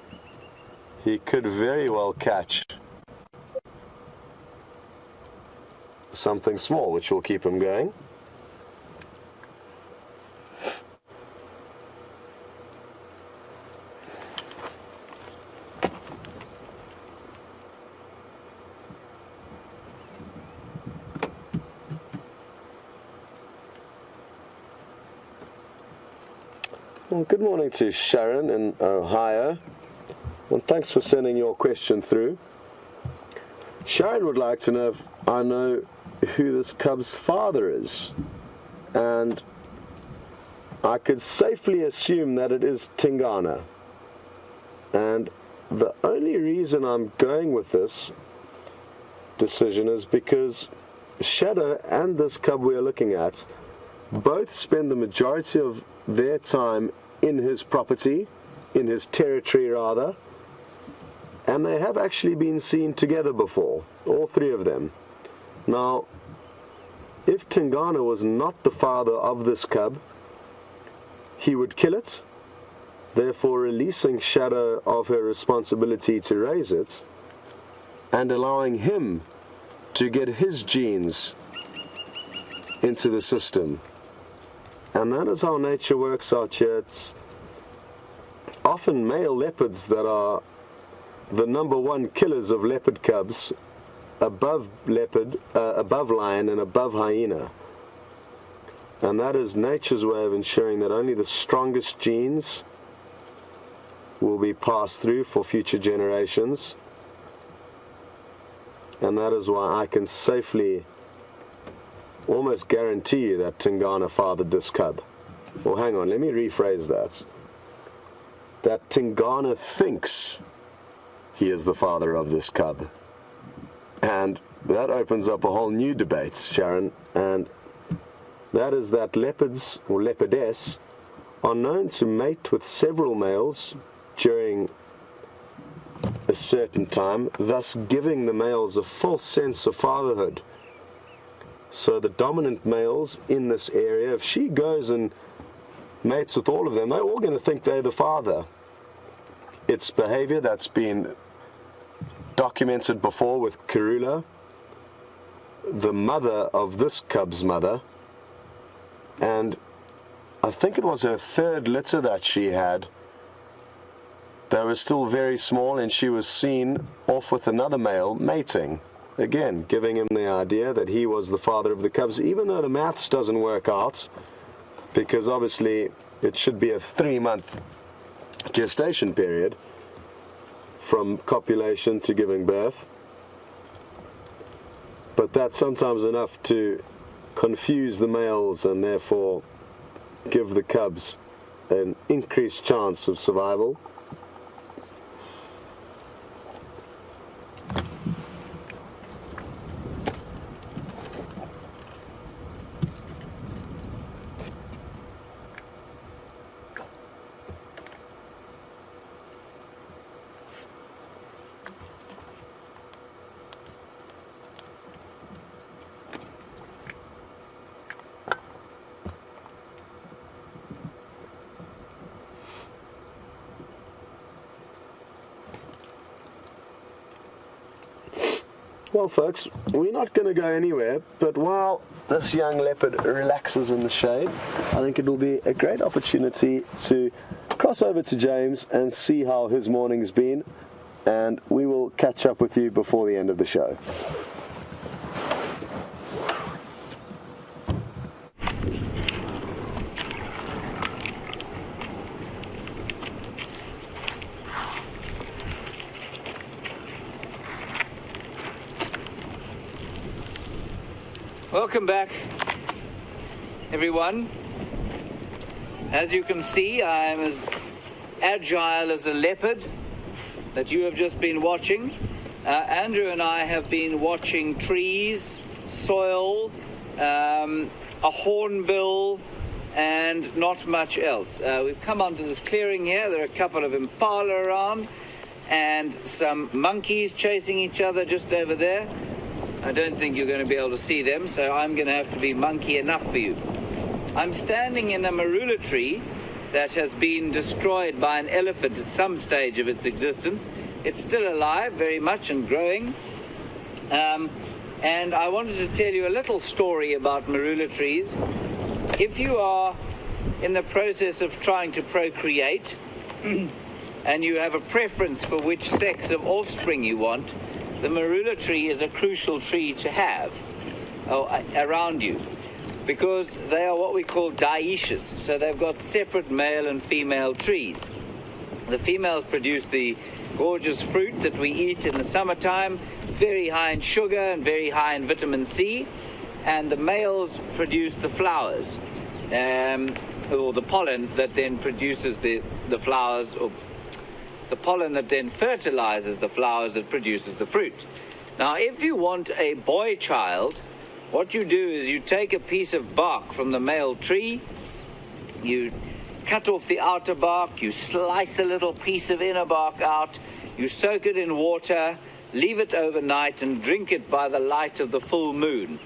he could very well catch something small, which will keep him going. Well, good morning to Sharon in Ohio, and thanks for sending your question through. Sharon would like to know if I know who this cub's father is, and I could safely assume that it is Tingana. And the only reason I'm going with this decision is because Shadow and this cub we are looking at both spend the majority of their time in his property, in his territory rather, and they have actually been seen together before, all three of them. Now, if Tingana was not the father of this cub, he would kill it, therefore releasing Shadow of her responsibility to raise it, and allowing him to get his genes into the system. And that is how nature works out here. It's often male leopards that are the #1 killers of leopard cubs, above lion and above hyena. And that is nature's way of ensuring that only the strongest genes will be passed through for future generations. And that is why I can safely almost guarantee you that Tingana fathered this cub. Well, hang on, let me rephrase that. That Tingana thinks he is the father of this cub. And that opens up a whole new debate, Sharon, and that is that leopards, or leopardess, are known to mate with several males during a certain time, thus giving the males a false sense of fatherhood. So the dominant males in this area, if she goes and mates with all of them, they're all going to think they're the father. It's behavior that's been documented before with Marula, the mother of this cub's mother, and I think it was her third litter that she had. They were still very small, and she was seen off with another male mating. Again, giving him the idea that he was the father of the cubs, even though the maths doesn't work out, because obviously it should be a 3-month gestation period from copulation to giving birth. But that's sometimes enough to confuse the males and therefore give the cubs an increased chance of survival. Well, folks, we're not going to go anywhere, but while this young leopard relaxes in the shade, I think it will be a great opportunity to cross over to James and see how his morning's been, and we will catch up with you before the end of the show. Welcome back, everyone. As you can see, I'm as agile as a leopard that you have just been watching. Andrew and I have been watching trees, soil, a hornbill, and not much else. We've come onto this clearing here. There are a couple of impala around and some monkeys chasing each other just over there. I don't think you're going to be able to see them, so I'm going to have to be monkey enough for you. I'm standing in a Marula tree that has been destroyed by an elephant at some stage of its existence. It's still alive very much and growing. And I wanted to tell you a little story about Marula trees. If you are in the process of trying to procreate and you have a preference for which sex of offspring you want, the Marula tree is a crucial tree to have around you, because they are what we call dioecious, so they've got separate male and female trees. The females produce the gorgeous fruit that we eat in the summertime, very high in sugar and very high in vitamin C, and the males produce the flowers, or the pollen that then produces the flowers, or the pollen that then fertilizes the flowers that produces the fruit. Now, if you want a boy child, what you do is you take a piece of bark from the male tree, you cut off the outer bark, you slice a little piece of inner bark out, you soak it in water, leave it overnight, and drink it by the light of the full moon.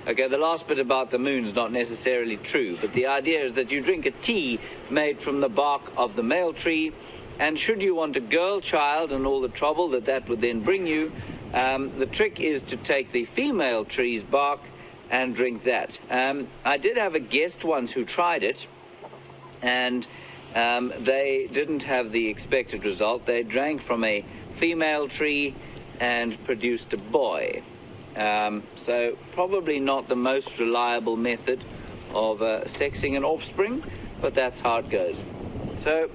Okay, the last bit about the moon is not necessarily true, but the idea is that you drink a tea made from the bark of the male tree, and should you want a girl child and all the trouble that would then bring you, the trick is to take the female tree's bark and drink that. I did have a guest once who tried it, and they didn't have the expected result. They drank from a female tree and produced a boy. So probably not the most reliable method of sexing an offspring, but that's how it goes. So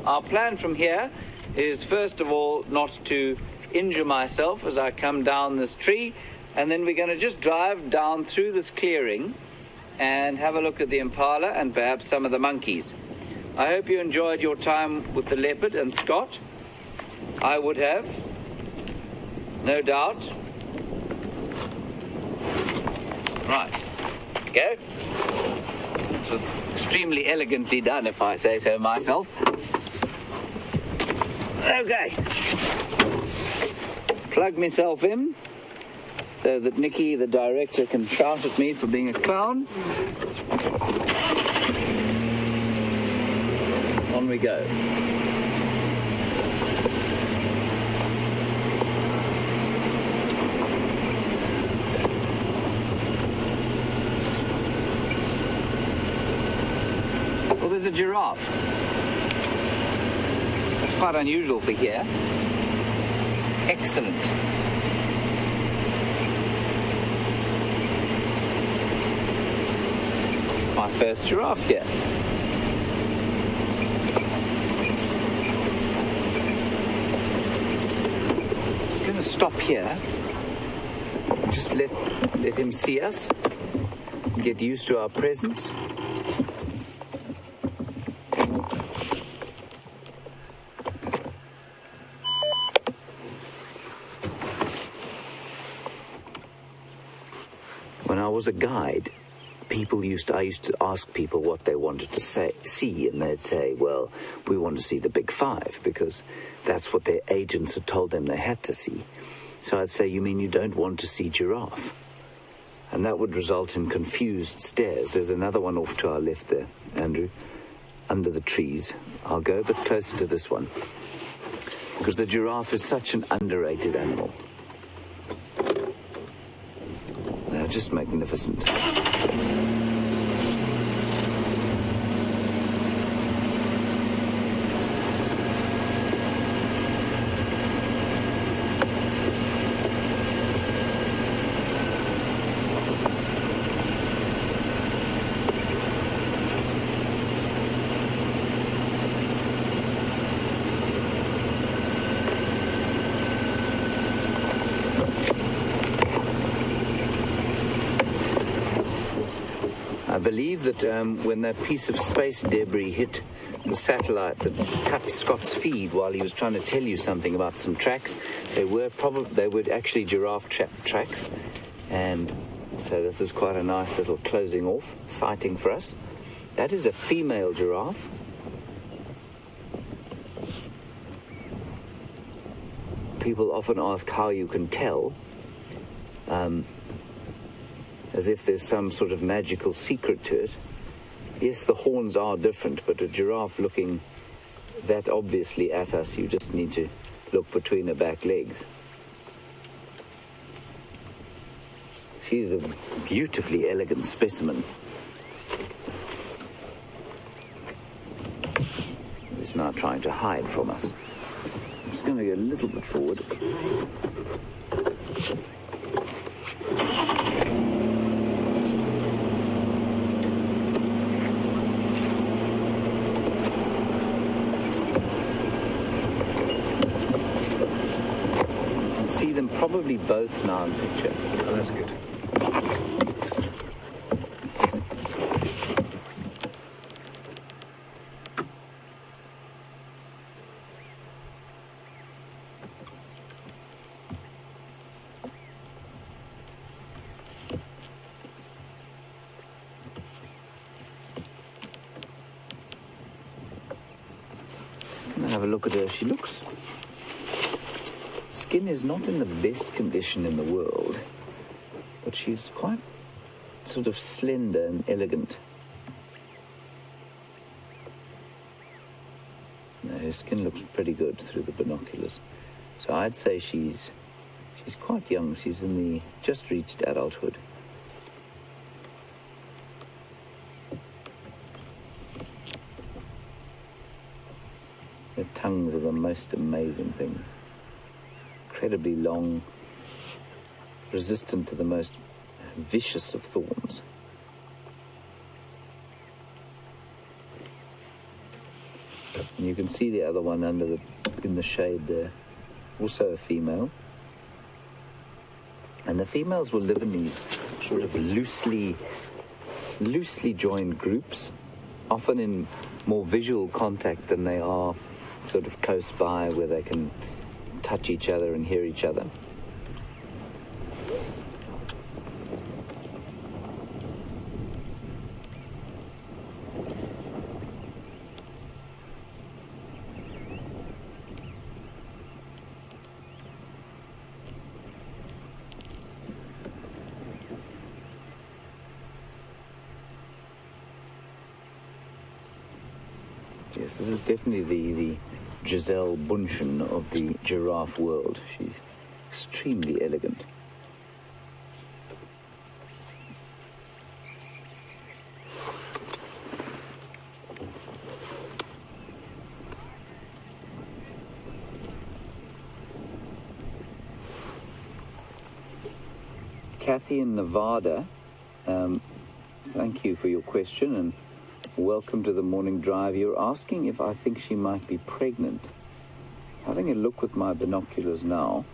our plan from here is, first of all, not to injure myself as I come down this tree, and then we're going to just drive down through this clearing and have a look at the impala and perhaps some of the monkeys. I hope you enjoyed your time with the leopard and Scott. I would have, no doubt. Right, go. It was extremely elegantly done, if I say so myself. Okay. Plug myself in so that Nikki, the director, can shout at me for being a clown. On we go. Well, there's a giraffe. That's quite unusual for here. Excellent. My first giraffe here. I'm going to stop here. Just let him see us. Get used to our presence. When I was a guide, I used to ask people what they wanted to see, and they'd say, well, we want to see the big five, because that's what their agents had told them they had to see. So I'd say, you mean you don't want to see giraffe? And that would result in confused stares. There's another one off to our left there, Andrew, under the trees. I'll go a bit closer to this one, because the giraffe is such an underrated animal. They're just magnificent. believe that when that piece of space debris hit the satellite that cut Scott's feed while he was trying to tell you something about some tracks, they were actually giraffe tracks, and so this is quite a nice little closing off sighting for us. That is a female giraffe. People often ask how you can tell, as if there's some sort of magical secret to it. Yes, the horns are different, but a giraffe looking that obviously at us, you just need to look between her back legs. She's a beautifully elegant specimen. He's now trying to hide from us. I'm just going to go a little bit forward. See them probably both now in picture. Oh, that's good. Have a look at her. She looks... Skin is not in the best condition in the world, but she's quite sort of slender and elegant. No, her skin looks pretty good through the binoculars. So I'd say she's quite young. She's just reached adulthood. Their tongues are the most amazing things. Incredibly long, resistant to the most vicious of thorns. And you can see the other one in the shade there, also a female. And the females will live in these sort of loosely joined groups, often in more visual contact than they are sort of close by where they can touch each other and hear each other. Yes, this is definitely the Giselle Bundchen of the giraffe world. She's extremely elegant. Kathy in Nevada, thank you for your question and welcome to the morning drive. You're asking if I think she might be pregnant. Having a look with my binoculars now,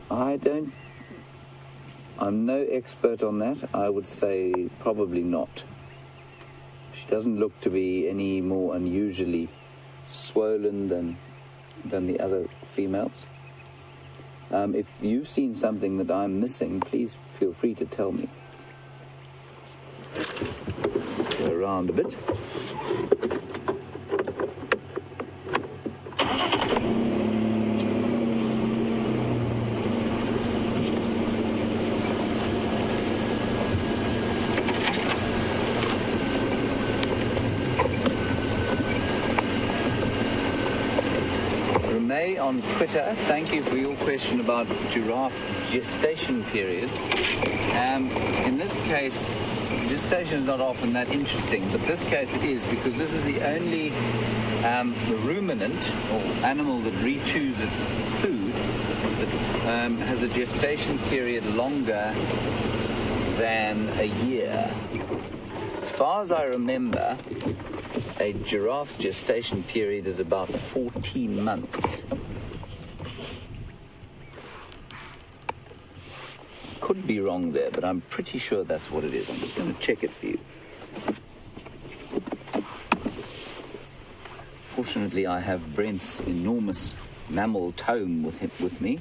I'm no expert on that. I would say probably not. She doesn't look to be any more unusually swollen than the other females. If you've seen something that I'm missing, please feel free to tell me. Go around a bit. Renee on Twitter, thank you for your question about giraffe gestation periods. In this case, gestation is not often that interesting, but this case it is, because this is the only ruminant or animal that re-chews its food that has a gestation period longer than a year. As far as I remember, a giraffe's gestation period is about 14 months. Could could be wrong there, but I'm pretty sure that's what it is. I'm just going to check it for you. Fortunately, I have Brent's enormous mammal tome with me.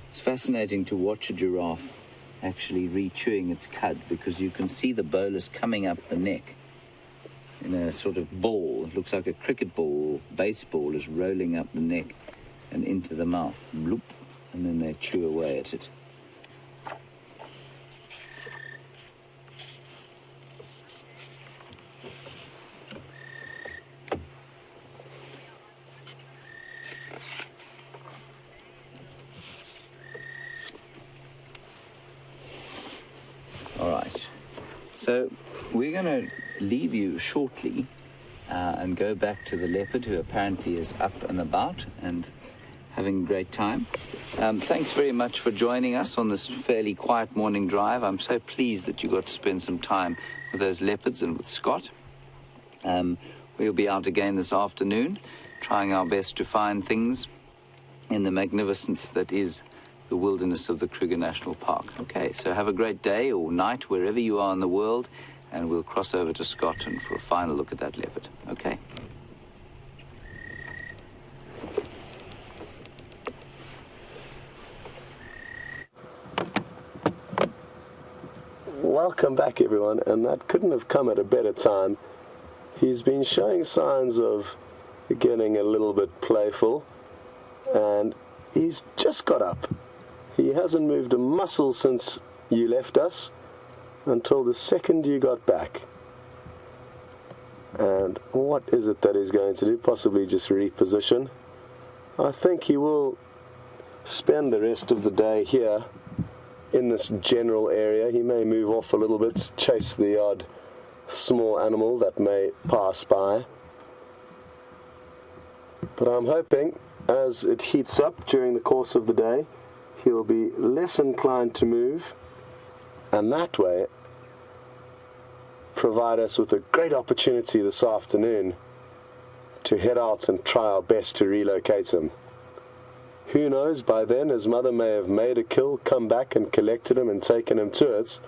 It's fascinating to watch a giraffe actually re-chewing its cud, because you can see the bolus coming up the neck in a sort of ball. It looks like a cricket ball, baseball is rolling up the neck and into the mouth. Bloop, and then they chew away at it. All right, so we're going to leave you shortly and go back to the leopard, who apparently is up and about and having a great time. Thanks very much for joining us on this fairly quiet morning drive. I'm so pleased that you got to spend some time with those leopards and with Scott. We'll be out again this afternoon, trying our best to find things in the magnificence that is the wilderness of the Kruger National Park. Okay, so have a great day or night wherever you are in the world, and we'll cross over to Scotland for a final look at that leopard. Okay. Welcome back, everyone, and that couldn't have come at a better time. He's been showing signs of getting a little bit playful, and he's just got up. He hasn't moved a muscle since you left us until the second you got back. And what is it that he's going to do? Possibly just reposition. I think he will spend the rest of the day here in this general area. He may move off a little bit, chase the odd small animal that may pass by. But I'm hoping as it heats up during the course of the day, he'll be less inclined to move, and that way provide us with a great opportunity this afternoon to head out and try our best to relocate him. Who knows, by then his mother may have made a kill, come back and collected him and taken him to it.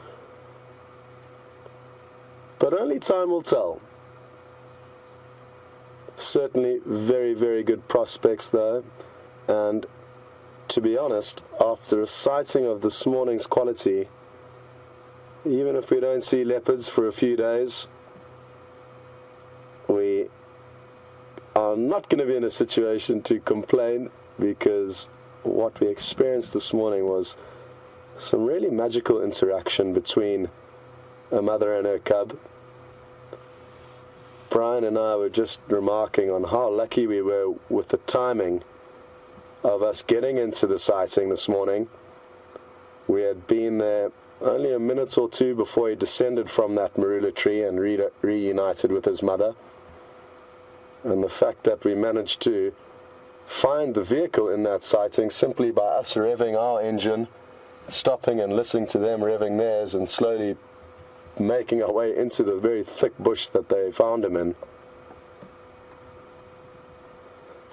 But only time will tell. Certainly very, very good prospects though, and to be honest, after a sighting of this morning's quality, even if we don't see leopards for a few days, we are not going to be in a situation to complain, because what we experienced this morning was some really magical interaction between a mother and her cub. Bryan and I were just remarking on how lucky we were with the timing of us getting into the sighting this morning. We had been there only a minute or two before he descended from that Marula tree and reunited with his mother. And the fact that we managed to find the vehicle in that sighting simply by us revving our engine, stopping and listening to them revving theirs, and slowly making our way into the very thick bush that they found him in.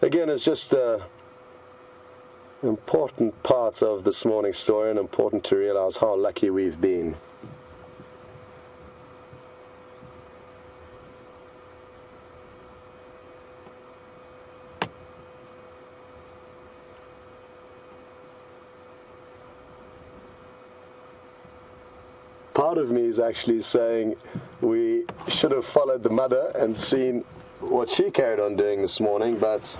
Again, it's just important part of this morning's story, and important to realize how lucky we've been. Part of me is actually saying we should have followed the mother and seen what she carried on doing this morning, but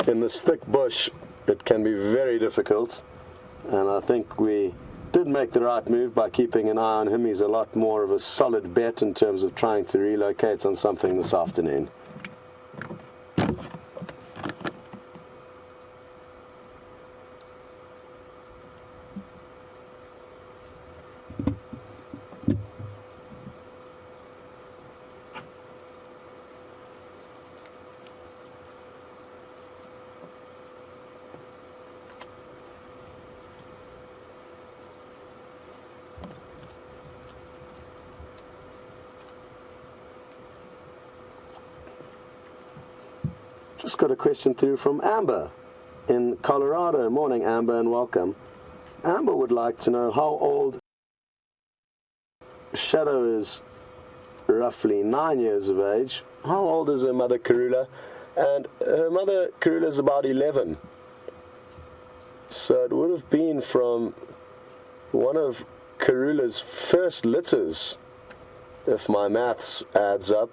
in this thick bush it can be very difficult, and I think we did make the right move by keeping an eye on him. He's a lot more of a solid bet in terms of trying to relocate on something this afternoon. just got a question through from Amber in Colorado. Morning, Amber, and welcome. Amber would like to know how old Shadow is. Roughly 9 years of age. How old is her mother Karula? And her mother Karula is about 11. So it would have been from one of Karula's first litters, if my maths adds up,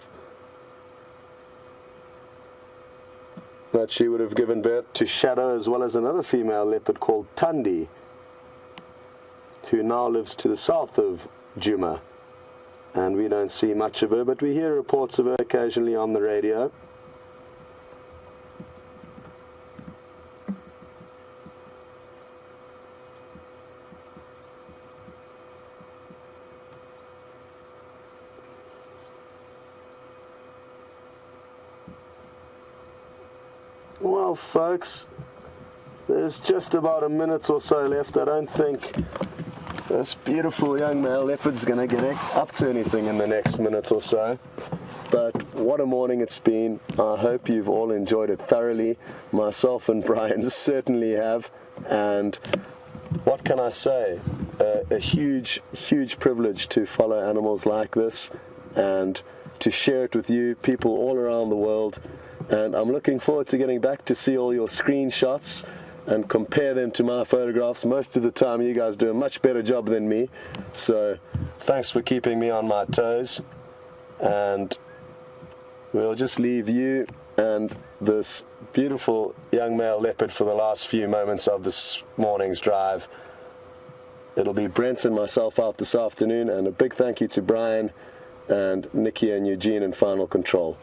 that she would have given birth to Shadow, as well as another female leopard called Tundi, who now lives to the south of Djuma. And we don't see much of her, but we hear reports of her occasionally on the radio. Well, folks, there's just about a minute or so left. I don't think this beautiful young male leopard's going to get up to anything in the next minute or so. But what a morning it's been. I hope you've all enjoyed it thoroughly. Myself and Bryan certainly have. And what can I say? A huge, huge privilege to follow animals like this and to share it with you, people all around the world. And I'm looking forward to getting back to see all your screenshots and compare them to my photographs. Most of the time you guys do a much better job than me, so thanks for keeping me on my toes. And we'll just leave you and this beautiful young male leopard for the last few moments of this morning's drive. It'll be Brent and myself out this afternoon, and a big thank you to Bryan and Nikki and Eugene in Final Control.